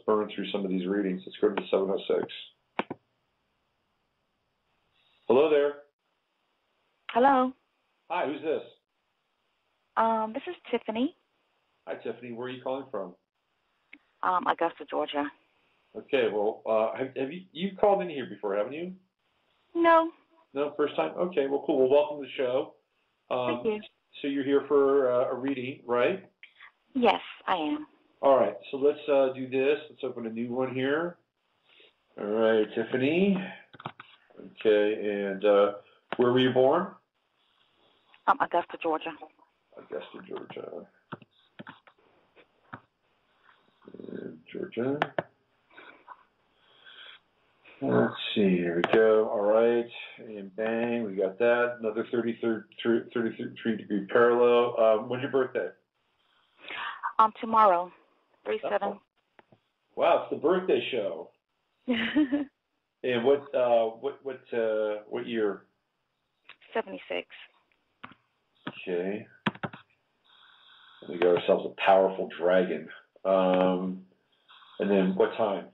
burn through some of these readings. Let's go to the 706. Hello there. Hello. Hi, who's this? This is Tiffany. Hi, Tiffany. Where are you calling from? Augusta, Georgia. Okay, well, have you called in here before, haven't you? No. No, first time? Okay, well, cool. Well, welcome to the show. Thank you. So you're here for a reading, right? Yes, I am. All right, so let's do this. Let's open a new one here. All right, Tiffany. Okay, and where were you born? Augusta, Georgia. Augusta, Georgia. Georgia. Let's see, here we go. All right, and bang, we got that. Another 33-degree parallel. When's your birthday? Tomorrow, 3/7. Oh. Wow, it's the birthday show. And what year? 76. Okay. We got ourselves a powerful dragon. And then what time?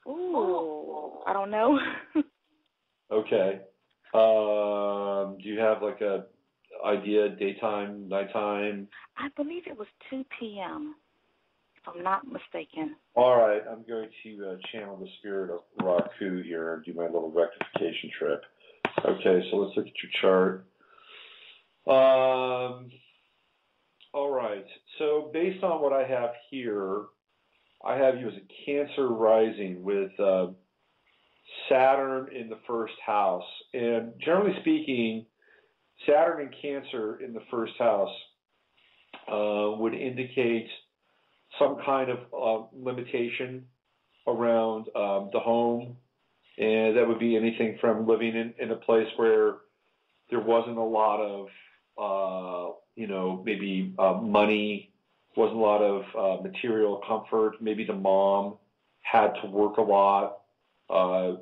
Ooh, I don't know. Okay. Do you have like a idea, daytime, nighttime? I believe it was 2 p.m., if I'm not mistaken. All right, I'm going to channel the spirit of Raku here and do my little rectification trip. Okay, so let's look at your chart. All right, so based on what I have here, I have you as a Cancer rising with Saturn in the first house. And generally speaking, Saturn and Cancer in the first house would indicate some kind of limitation around the home. And that would be anything from living in a place where there wasn't a lot of, maybe money, wasn't a lot of material comfort. Maybe the mom had to work a lot,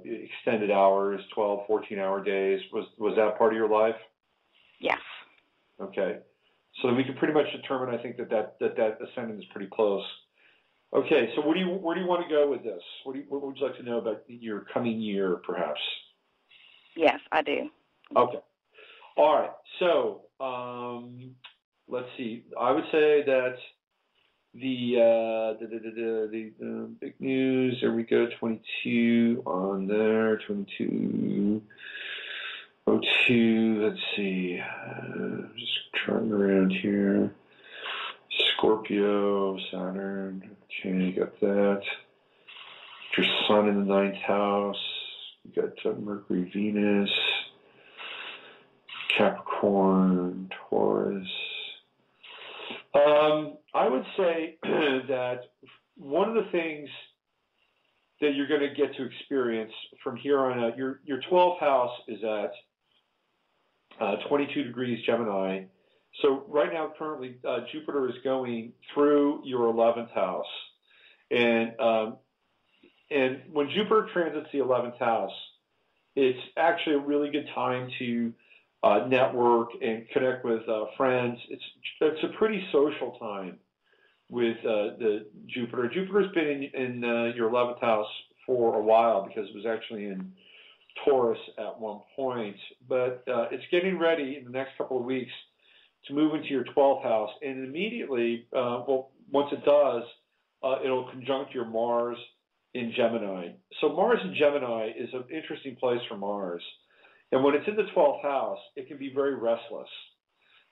extended hours, 12, 14-hour days. Was that part of your life? Yes. Okay. So then we can pretty much determine, I think, that ascendant is pretty close. Okay, so where do you want to go with this? What would you like to know about your coming year, perhaps? Yes, I do. Okay. All right. So let's see. I would say that the big news. There we go. 22 on there. 22. Go to, let's see, just turning around here. Scorpio, Saturn, okay, you got that. Your Sun in the 9th house. You got Mercury, Venus, Capricorn, Taurus. I would say that one of the things that you're going to get to experience from here on out, your 12th house is at 22 degrees Gemini. So right now, currently, Jupiter is going through your 11th house. And when Jupiter transits the 11th house, it's actually a really good time to network and connect with friends. It's a pretty social time with the Jupiter. Jupiter's been in your 11th house for a while because it was actually in Taurus at one point. But it's getting ready in the next couple of weeks to move into your 12th house. And immediately, once it does, it'll conjunct your Mars in Gemini. So Mars in Gemini is an interesting place for Mars. And when it's in the 12th house, it can be very restless.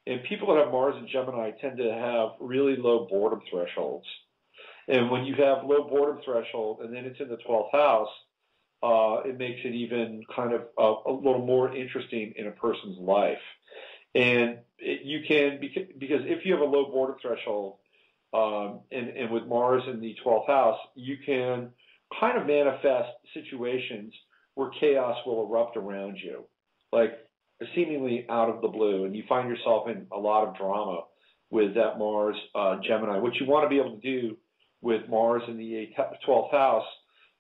And people that have Mars in Gemini tend to have really low boredom thresholds. And when you have low boredom threshold and then it's in the 12th house, it makes it even kind of a little more interesting in a person's life. And you can, because if you have a low boredom threshold, and with Mars in the 12th house, you can kind of manifest situations where chaos will erupt around you, like seemingly out of the blue, and you find yourself in a lot of drama with that Mars Gemini. What you want to be able to do with Mars in the 12th house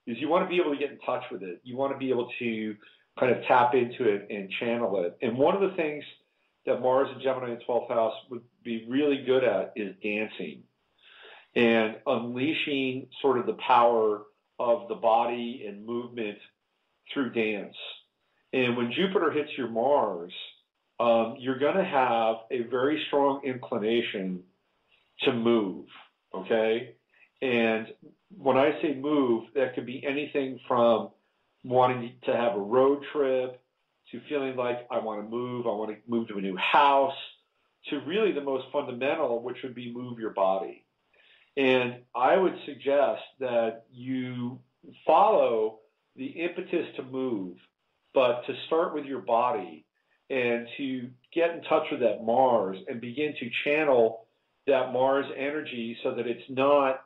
is you want to be able to get in touch with it. You want to be able to kind of tap into it and channel it. And one of the things that Mars and Gemini in the 12th house would be really good at is dancing and unleashing sort of the power of the body and movement through dance. And when Jupiter hits your Mars, you're going to have a very strong inclination to move, okay? And when I say move, that could be anything from wanting to have a road trip to feeling like I want to move to a new house, to really the most fundamental, which would be move your body. And I would suggest that you follow the impetus to move, but to start with your body and to get in touch with that Mars and begin to channel that Mars energy so that it's not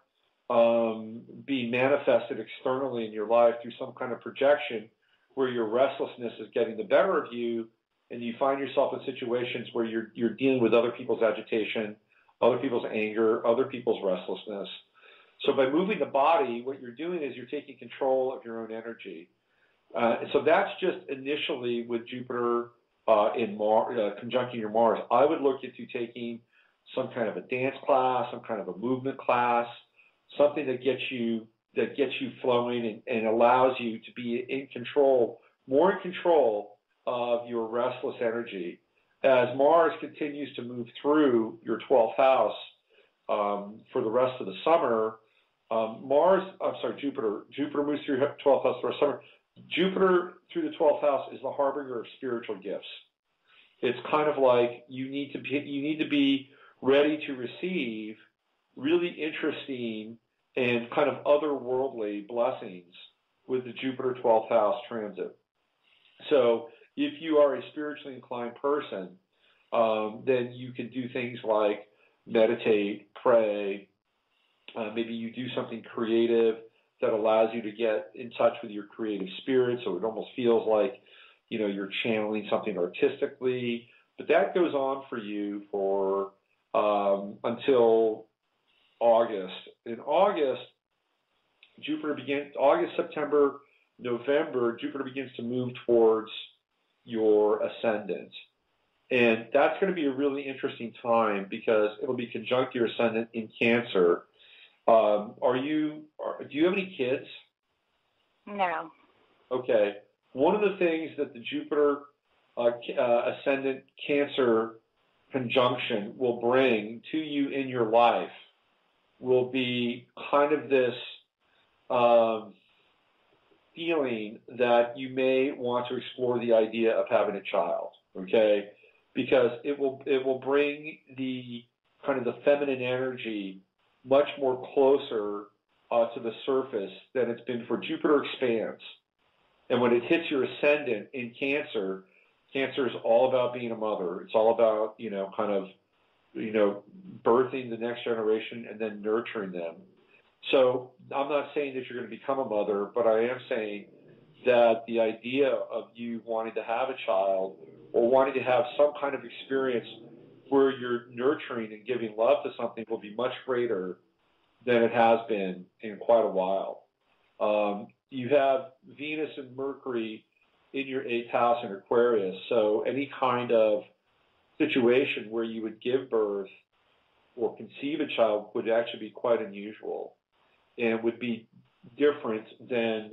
being manifested externally in your life through some kind of projection where your restlessness is getting the better of you and you find yourself in situations where you're dealing with other people's agitation, other people's anger, other people's restlessness. So by moving the body, what you're doing is you're taking control of your own energy. So that's just initially with Jupiter in conjuncting your Mars. I would look into taking some kind of a dance class, some kind of a movement class, something that gets you flowing and allows you to be in control, more in control of your restless energy. As Mars continues to move through your 12th house for the rest of the summer, Jupiter moves through your 12th house for the summer. Jupiter through the 12th house is the harbinger of spiritual gifts. It's kind of like you need to be ready to receive really interesting and kind of otherworldly blessings with the Jupiter 12th house transit. So if you are a spiritually inclined person, then you can do things like meditate, pray, maybe you do something creative that allows you to get in touch with your creative spirit, so it almost feels like, you're channeling something artistically. But that goes on for you for until August. In August, September, November, Jupiter begins to move towards your ascendant. And that's going to be a really interesting time because it'll be conjunct your ascendant in Cancer. Do you have any kids? No. Okay. One of the things that the Jupiter ascendant Cancer conjunction will bring to you in your life will be kind of this feeling that you may want to explore the idea of having a child, okay? Because it will bring the kind of the feminine energy much more closer to the surface than it's been for Jupiter expands. And when it hits your ascendant in Cancer, Cancer is all about being a mother. It's all about, kind of, birthing the next generation and then nurturing them. So I'm not saying that you're going to become a mother, but I am saying that the idea of you wanting to have a child or wanting to have some kind of experience where you're nurturing and giving love to something will be much greater than it has been in quite a while. You have Venus and Mercury in your 8th house in Aquarius, so any kind of situation where you would give birth or conceive a child would actually be quite unusual and would be different than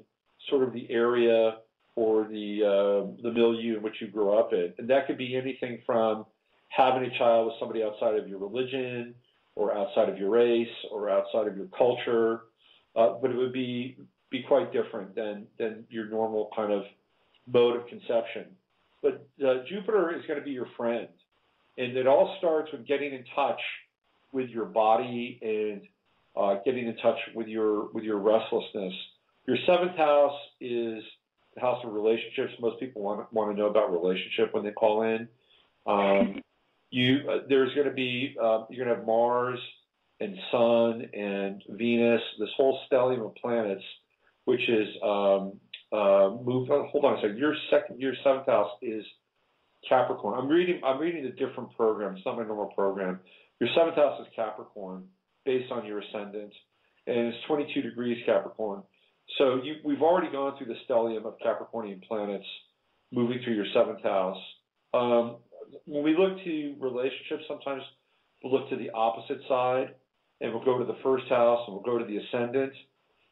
sort of the area or the milieu in which you grew up in. And that could be anything from having a child with somebody outside of your religion or outside of your race or outside of your culture, but it would be quite different than your normal kind of mode of conception. But Jupiter is going to be your friend, and it all starts with getting in touch with your body and getting in touch with your restlessness. Your 7th house is the house of relationships. Most people want to know about relationship when they call in. There's going to be you're going to have Mars and Sun and Venus, this whole stellium of planets, which is moved. Hold on a second. Your 7th house is Capricorn. I'm reading a different program. It's not my normal program. Your 7th house is Capricorn, based on your ascendant, and it's 22 degrees Capricorn. So we've already gone through the stellium of Capricornian planets moving through your 7th house. When we look to relationships, sometimes we'll look to the opposite side, and we'll go to the 1st house, and we'll go to the ascendant.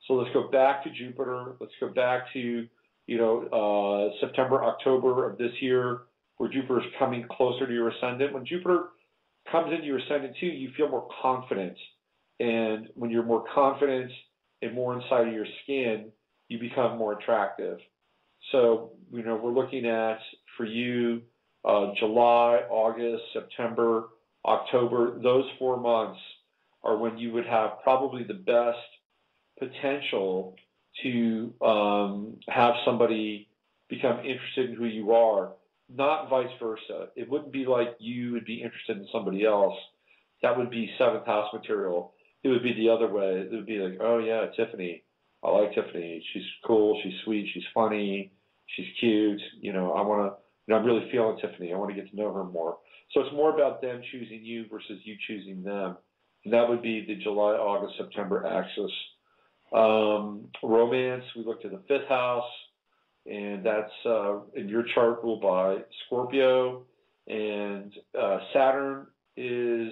So let's go back to Jupiter. Let's go back to, September, October of this year, where Jupiter is coming closer to your ascendant. When Jupiter comes into your ascendant too, you feel more confident. And when you're more confident and more inside of your skin, you become more attractive. So, we're looking at, for you, July, August, September, October, those 4 months are when you would have probably the best potential to have somebody become interested in who you are, not vice versa. It wouldn't be like you would be interested in somebody else. That would be 7th house material. It would be the other way. It would be like, oh yeah, Tiffany. I like Tiffany. She's cool. She's sweet. She's funny. She's cute. I'm really feeling Tiffany. I want to get to know her more. So it's more about them choosing you versus you choosing them. And that would be the July, August, September axis. Romance, we looked at the 5th house, and that's in your chart ruled by Scorpio. And Saturn is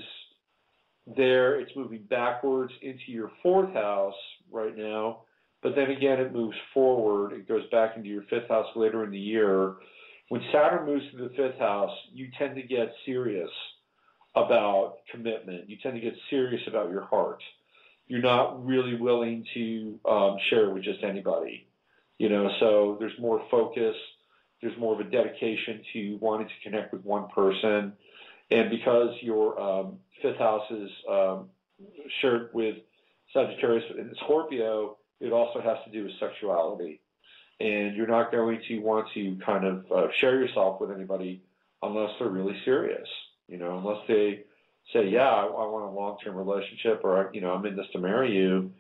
there. It's moving backwards into your 4th house right now. But then again, it moves forward. It goes back into your 5th house later in the year. When Saturn moves to the 5th house, you tend to get serious about commitment. You tend to get serious about your heart. You're not really willing to share with just anybody. So there's more focus. There's more of a dedication to wanting to connect with one person. And because your 5th house is shared with Sagittarius and Scorpio, it also has to do with sexuality. And you're not going to want to kind of share yourself with anybody unless they're really serious, unless they say, yeah, I want a long-term relationship, or, I'm in this to marry you.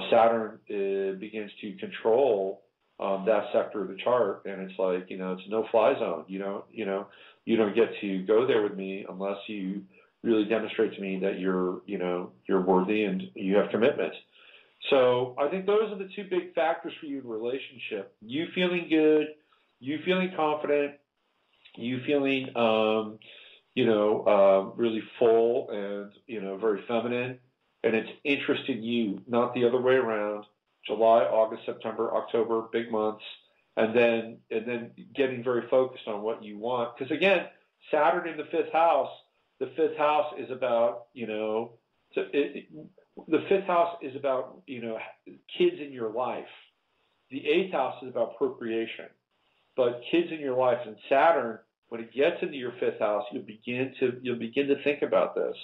Saturn begins to control that sector of the chart, and it's like, it's a no-fly zone. You don't get to go there with me unless you really demonstrate to me that you're worthy and you have commitment. So I think those are the 2 big factors for you in relationship. You feeling good, you feeling confident, you feeling, really full and, very feminine, and it's interest in you, not the other way around. July, August, September, October, big months, and then getting very focused on what you want. Because again, Saturn in the 5th house is about, the 5th house is about, kids in your life. the 8th house is about procreation. But kids in your life, and Saturn, when it gets into your 5th house, you'll begin to think about this.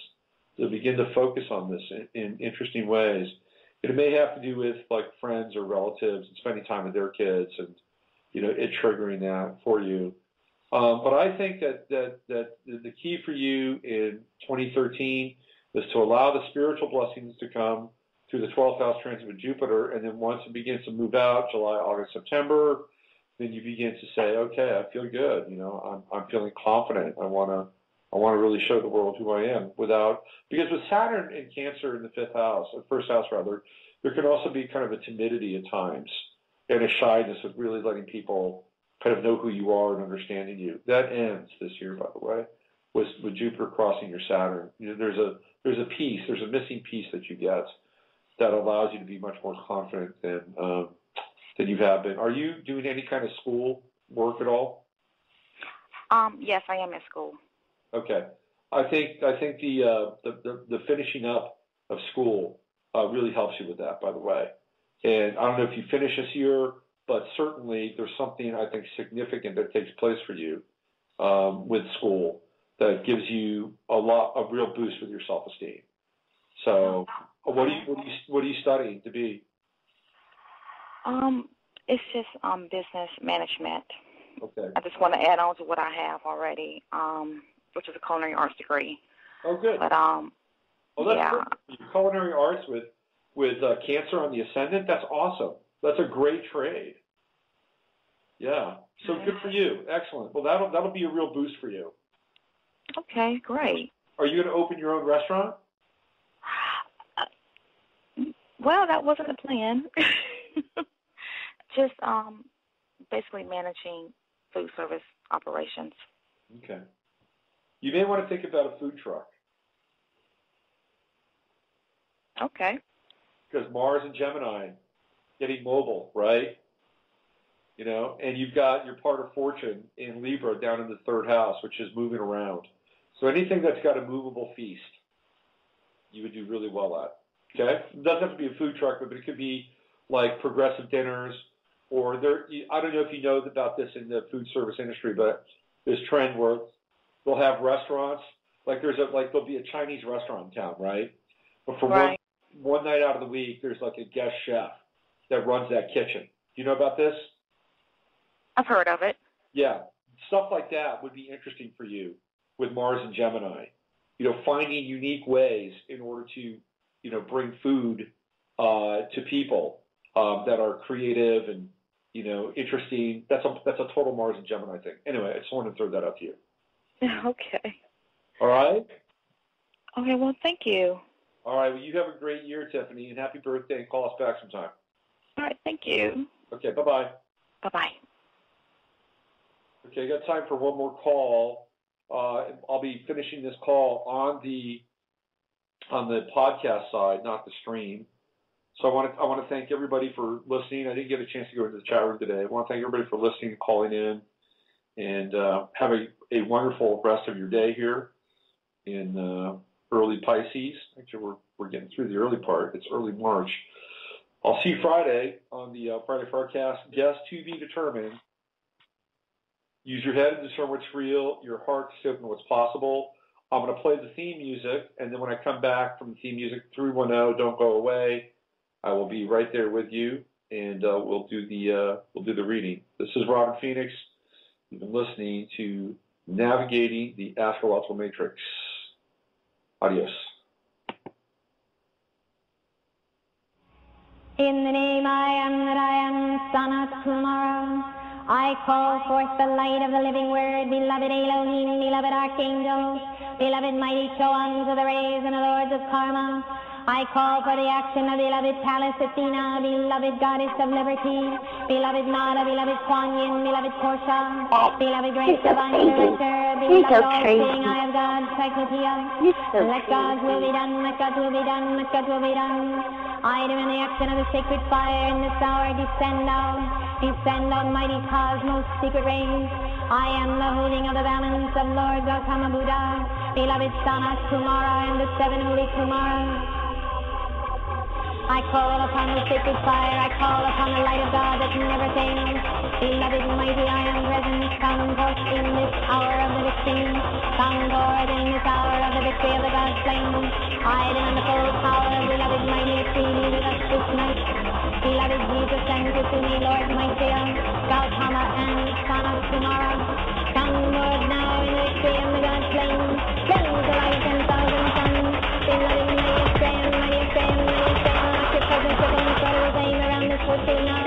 You'll begin to focus on this in interesting ways. It may have to do with like friends or relatives and spending time with their kids, and it triggering that for you. But I think that the key for you in 2013 is to allow the spiritual blessings to come through the 12th house transit with Jupiter, and then once it begins to move out, July, August, September, then you begin to say, okay, I feel good. I'm feeling confident. I want to really show the world who I am because with Saturn in Cancer in the 5th house, or 1st house rather, there can also be kind of a timidity at times and a shyness of really letting people kind of know who you are and understanding you. That ends this year, by the way, with Jupiter crossing your Saturn. There's a piece, there's a missing piece that you get that allows you to be much more confident than you have been. Are you doing any kind of school work at all? Yes, I am in school. Okay. I think the finishing up of school really helps you with that, by the way. And I don't know if you finish this year, but certainly there's something I think significant that takes place for you with school that gives you a real boost with your self-esteem. So, what are you studying to be? It's just business management. Okay. I just want to add on to what I have already, which is a culinary arts degree. Oh, good. But that's great. Culinary arts with Cancer on the ascendant. That's awesome. That's a great trade. Yeah. So good for you. Excellent. Well, that'll be a real boost for you. Okay, great. Are you going to open your own restaurant? Well, that wasn't the plan. Just basically managing food service operations. Okay. You may want to think about a food truck. Okay. Because Mars and Gemini, getting mobile, right? And you've got your part of fortune in Libra down in the 3rd house, which is moving around. So anything that's got a movable feast, you would do really well at. Okay? It doesn't have to be a food truck, but it could be like progressive dinners, or I don't know if you know about this in the food service industry, but this trend where they'll have restaurants, like there'll be a Chinese restaurant in town, right? But for one night out of the week, there's like a guest chef that runs that kitchen. Do you know about this? I've heard of it. Yeah. Stuff like that would be interesting for you with Mars and Gemini. Finding unique ways in order to, bring food to people that are creative and, interesting. That's a total Mars and Gemini thing. Anyway, I just wanted to throw that out to you. Okay. All right? Okay, well, thank you. All right. Well, you have a great year, Tiffany, and happy birthday, and call us back sometime. All right, thank you. Okay, bye-bye. Bye-bye. Okay, I got time for one more call. I'll be finishing this call on the podcast side, not the stream. So I want to thank everybody for listening. I didn't get a chance to go into the chat room today. I want to thank everybody for listening and calling in, and have a wonderful rest of your day here in early Pisces. Actually, we're getting through the early part. It's early March. I'll see you Friday on the Friday forecast. Guest to be determined. Use your head to discern what's real, your heart to open what's possible. I'm going to play the theme music, and then when I come back from the theme music, 310, don't go away. I will be right there with you, and we'll do the reading. This is Robert Phoenix. You've been listening to Navigating the Astrological Matrix. Adios. In the name I am that I am, Sanat Kumara. I call forth the light of the living word, beloved Elohim, beloved archangels, beloved mighty Choans of the rays and the lords of karma. I call for the action of beloved Pallas Athena, beloved goddess of liberty, beloved Nada, beloved Kuan Yin, beloved Portia, beloved Grace Divine Director, beloved all-seeing Eye of God, Cyclopeia. Let God's will be done, let God's will be done, let God's will be done. I do in the action of the sacred fire in this hour, descend out mighty cosmos, secret rays. I am the holding of the balance of Lord Gautama Buddha, beloved Sanat Kumara and the 7 holy Kumaras. I call upon the sacred fire, I call upon the light of God that never fails. Beloved mighty, I am present, come forth in this hour of the victory. Come forth in this hour of the victory of the God's flame. I demand the full power, beloved mighty, to be with us this night. Beloved Jesus, send it to me, Lord, my Savior, Gautama and Son of tomorrow. Come forth now in the victory of the God's flame. Send the light of 10,000 suns. Beloved mighty, stand, mighty stand, mighty stand. Let your presence within the sort of flame around this footstool now.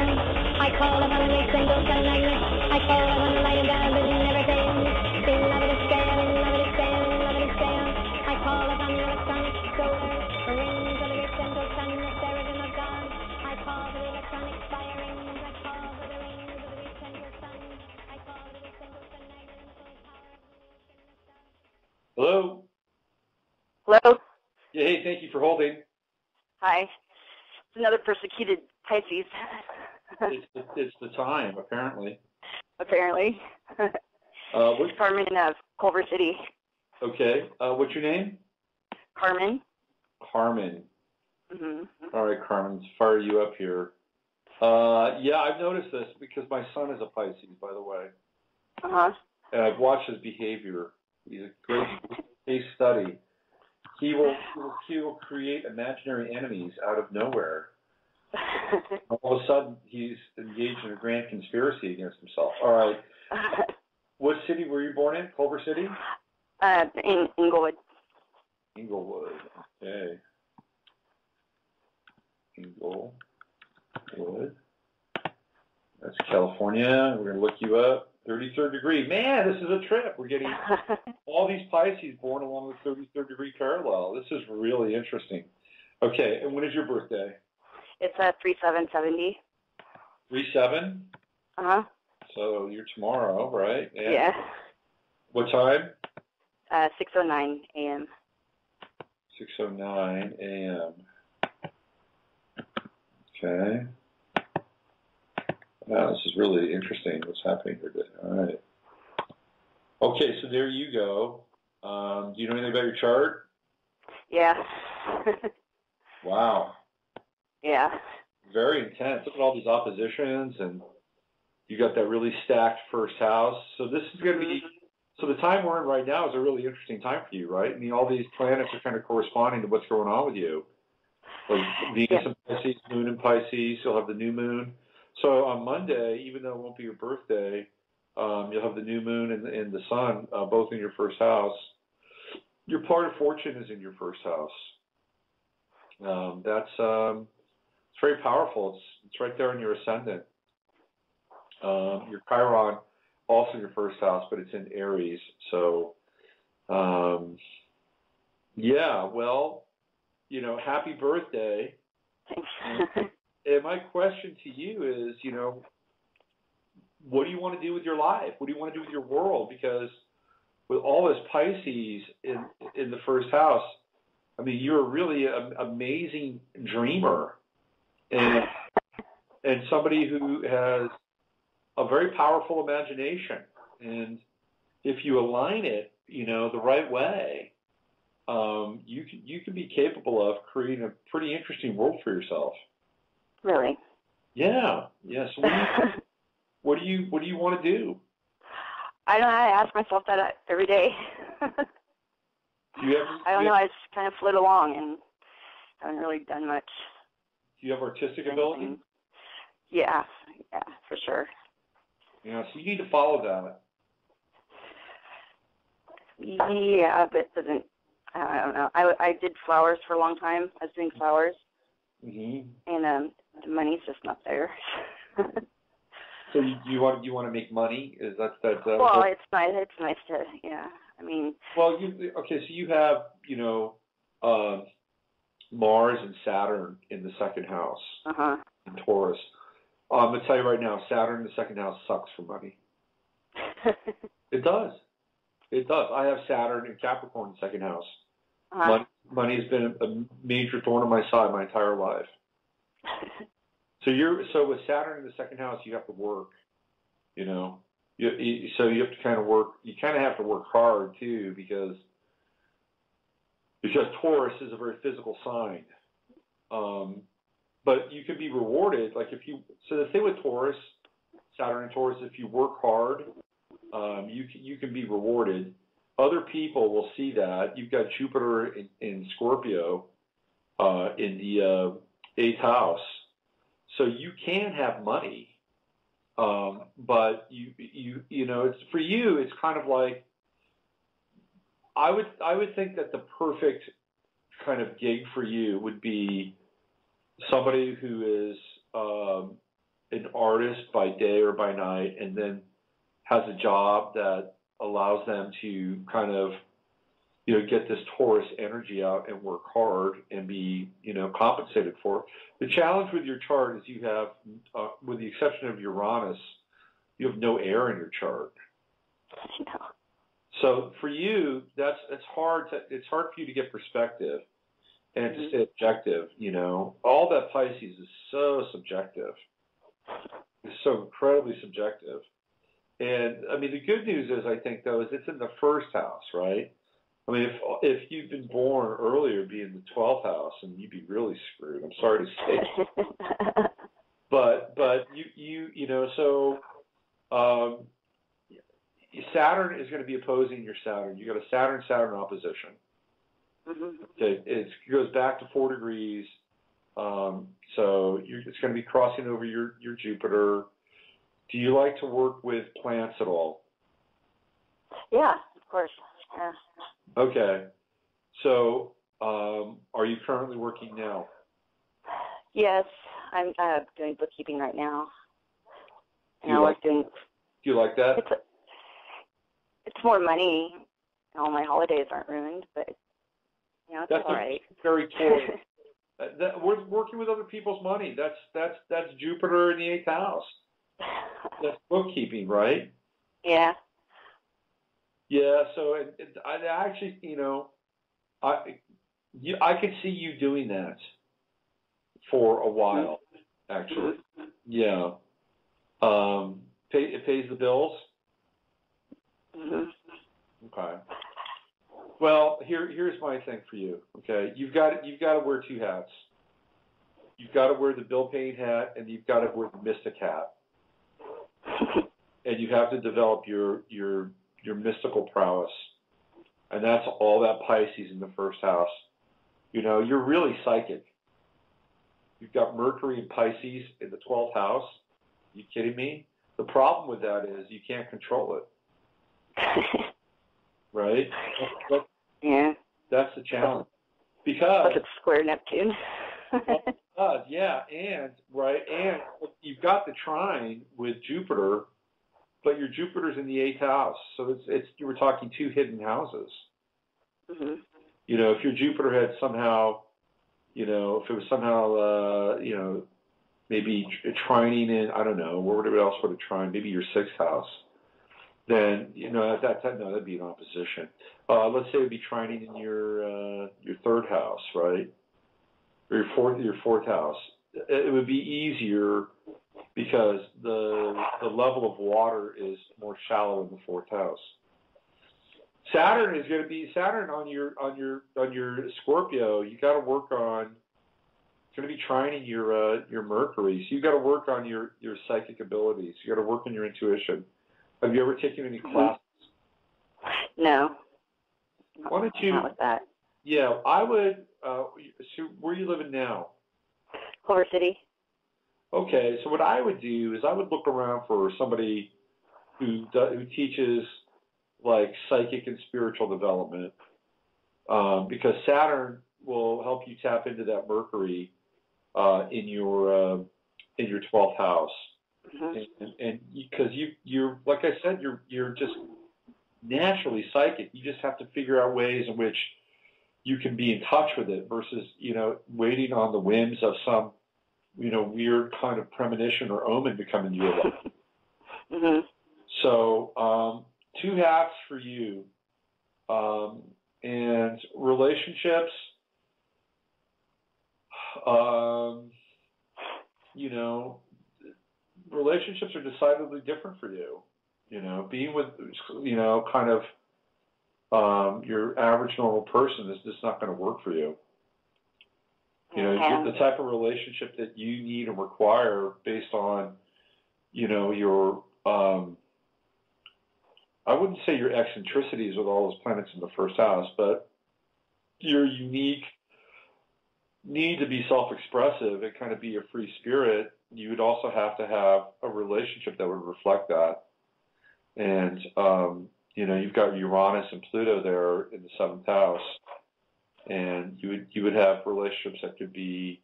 I call upon the great single sun magnet. I call upon the light of God that never fails. Beloved stand, beloved stand, beloved stand. I call upon the electronic solar rings of the great central sun, the seraphim of God. I call for the electronic fire rings. I call for the rings of the great central sun. I call for the great central sun magnet and the full power of the ocean and the stars. Hello? Hello? Yeah, hey, thank you for holding. Hi. It's another persecuted Pisces. It's the time, apparently. Apparently. Carmen of Culver City. Okay. What's your name? Carmen. Carmen. Mm-hmm. All right, Carmen, let's fire you up here. Yeah, I've noticed this because my son is a Pisces, by the way. Uh-huh. And I've watched his behavior. He's a great case study. He will create imaginary enemies out of nowhere. All of a sudden, he's engaged in a grand conspiracy against himself. All right. What city were you born in? Culver City? In Inglewood. Inglewood. Okay. Inglewood. That's California. We're going to look you up. 33rd degree. Man, this is a trip. We're getting all these Pisces born along the 33rd degree parallel. This is really interesting. Okay, and when is your birthday? It's 3/7/70. 3/7? Uh-huh. So you're tomorrow, right? And yeah. what time? 6:09 a.m. 6:09 a.m. Okay. Wow, this is really interesting what's happening here today. All right. Okay, so there you go. Do you know anything about your chart? Yeah. Wow. Yeah. Very intense. Look at all these oppositions, and you got that really stacked first house. So this is going to be, so the time we're in right now is a really interesting time for you, right? I mean, all these planets are kind of corresponding to what's going on with you. Like Venus in Pisces, Moon in Pisces, you'll have the new moon. So on Monday, even though it won't be your birthday, you'll have the new moon and the sun both in your first house. Your part of fortune is in your first house. It's very powerful. It's right there in your ascendant. Your Chiron also in your first house, but it's in Aries. So, yeah, well, you know, happy birthday. Thanks. And my question to you is, you know, what do you want to do with your life? What do you want to do with your world? Because with all this Pisces in the first house, I mean, you're really an amazing dreamer and somebody who has a very powerful imagination. And if you align it, you know, the right way, you can be capable of creating a pretty interesting world for yourself. Really? Yeah. Yeah. So what do you want to do? I don't know. I ask myself that every day. I don't know. I just kind of float along and haven't really done much. Do you have artistic ability? Yeah, for sure. Yeah, so you need to follow that. Yeah, but it doesn't. I don't know. I did flowers for a long time. I was doing flowers, and the money's just not there. So you want to make money? Is that? Well, it's nice. It's nice to, yeah. I mean. Well, so you have, you know, Mars and Saturn in the second house. In Taurus. I'm gonna tell you right now, Saturn in the second house sucks for money. It does. It does. I have Saturn in Capricorn in the second house. Money has been a major thorn in my side my entire life. So with Saturn in the second house, you have to work. You know, so you have to kind of work. You kind of have to work hard too, because Taurus is a very physical sign. but you can be rewarded. Like so the thing with Taurus, Saturn and Taurus, if you work hard, you can be rewarded. Other people will see that. You've got Jupiter in Scorpio in the 8th house, so you can have money, but you know, it's for you. It's kind of like I would think that the perfect kind of gig for you would be somebody who is an artist by day or by night, and then has a job that allows them to kind of, you know, get this Taurus energy out and work hard and be, you know, compensated for it. The challenge with your chart is you have, with the exception of Uranus, you have no air in your chart. No. So for you, it's hard for you to get perspective and to stay objective. You know, all that Pisces is so subjective. It's so incredibly subjective. And I mean, the good news is, I think, though, is it's in the 1st house, right? I mean, if you've been born earlier, be in the 12th house, and you'd be really screwed. I'm sorry to say, but you know, so Saturn is going to be opposing your Saturn. You got a Saturn opposition. Okay, it goes back to 4 degrees. So it's going to be crossing over your Jupiter. Do you like to work with plants at all? Yeah, of course. Yeah. Okay. So, are you currently working now? Yes, I'm doing bookkeeping right now. And Do you like that? It's more money. All my holidays aren't ruined, but you know, it's all right. Very cool. We're working with other people's money. That's Jupiter in the 8th house. That's bookkeeping, right? Yeah. Yeah. So I actually, you know, I could see you doing that for a while. Actually, yeah. It pays the bills. Okay. Well, here's my thing for you. Okay, you've got to wear 2 hats. You've got to wear the bill paying hat, and you've got to wear the mystic hat. And you have to develop your mystical prowess, and that's all that Pisces in the 1st house. You know, you're really psychic. You've got Mercury and Pisces in the 12th house. Are you kidding me? The problem with that is you can't control it. Right? Yeah. That's the challenge. Because it's square Neptune. yeah, and you've got the trine with Jupiter, but your Jupiter's in the 8th house, so it's you were talking 2 hidden houses. You know, if your Jupiter had somehow, you know, if it was somehow, you know, maybe trining in, I don't know, what else would it trine? Maybe your 6th house. Then, you know, that'd be an opposition. Let's say it would be trining in your 3rd house, right? Or your 4th house. It would be easier because the level of water is more shallow in the 4th house. Saturn is going to be on your Scorpio. You got to work on. It's going to be trining your Mercury, so you got to work on your psychic abilities. You got to work on your intuition. Have you ever taken any classes? No. Why don't you? Not with that. Yeah, I would. So where are you living now? Culver City. Okay, so what I would do is I would look around for somebody who teaches like psychic and spiritual development, because Saturn will help you tap into that Mercury in your 12th house. And because you're like I said, you're just naturally psychic. You just have to figure out ways in which you can be in touch with it versus, you know, waiting on the whims of some, you know, weird kind of premonition or omen to come into your life. So 2 hats for you, and relationships. You know, relationships are decidedly different for you. You know, being with, you know, kind of your average normal person is just not going to work for you. You know, the type of relationship that you need and require based on, you know, your, I wouldn't say your eccentricities with all those planets in the first house, but your unique need to be self-expressive and kind of be a free spirit. You would also have to have a relationship that would reflect that. And, you know, you've got Uranus and Pluto there in the 7th house, and you would have relationships that could be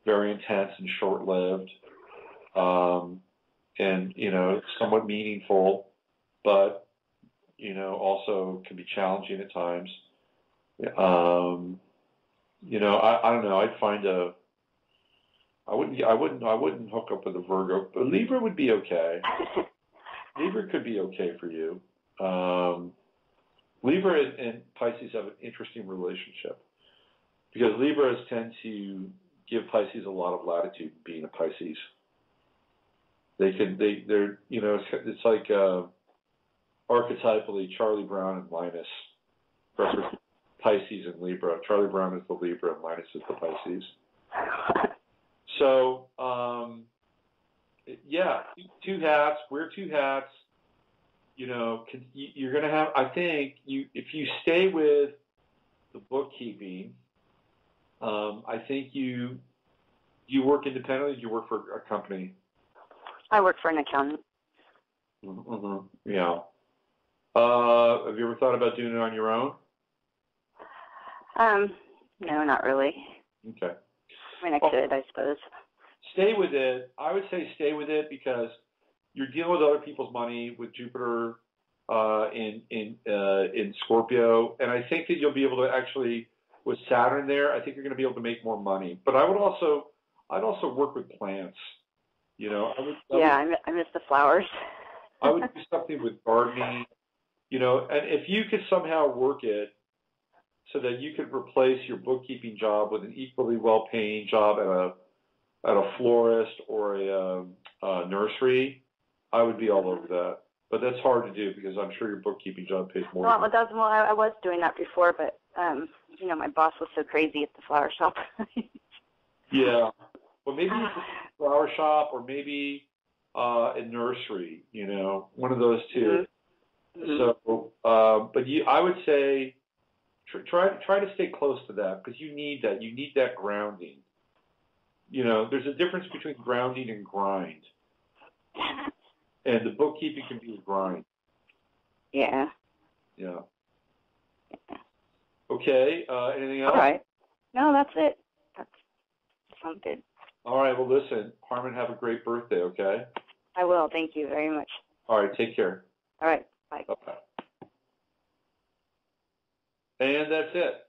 very intense and short-lived, and, you know, somewhat meaningful, but, you know, also can be challenging at times. You know, I don't know. I'd find I wouldn't hook up with a Virgo, but Libra would be okay. Libra could be okay for you. Libra and Pisces have an interesting relationship because Libras tend to give Pisces a lot of latitude being a Pisces. They're, you know, it's like archetypally Charlie Brown and Linus represent Pisces and Libra. Charlie Brown is the Libra and Linus is the Pisces. So, yeah, two hats, wear two hats. You know, you're going to have, I think, if you stay with the bookkeeping, I think you work independently, you work for a company. I work for an accountant. Mm-hmm. Yeah. Have you ever thought about doing it on your own? No, not really. Okay. I mean, I could, I suppose. Stay with it. I would say stay with it because you're dealing with other people's money with Jupiter in Scorpio, and I think that you'll be able to actually, with Saturn there, I think you're going to be able to make more money. But I'd also work with plants. You know, I miss the flowers. I would do something with gardening. You know, and if you could somehow work it so that you could replace your bookkeeping job with an equally well-paying job at a florist or a nursery, I would be all over that. But that's hard to do because I'm sure your bookkeeping job pays more. Well, I was doing that before, but you know, my boss was so crazy at the flower shop. Yeah. Well, maybe it's a flower shop or maybe a nursery. You know, one of those two. Mm-hmm. So, but I would say try to stay close to that because you need that. You need that grounding. You know, there's a difference between grounding and grind. And the bookkeeping can be a grind. Yeah. Yeah. Okay. Anything else? All right. No, that's it. That sounds good. All right. Well, listen, Harmon, have a great birthday, okay? I will. Thank you very much. All right. Take care. All right. Bye. Bye-bye. And that's it.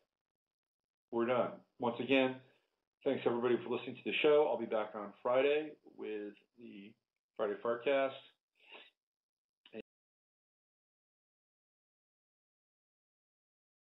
We're done. Once again, thanks everybody for listening to the show. I'll be back on Friday with the Friday Forecast.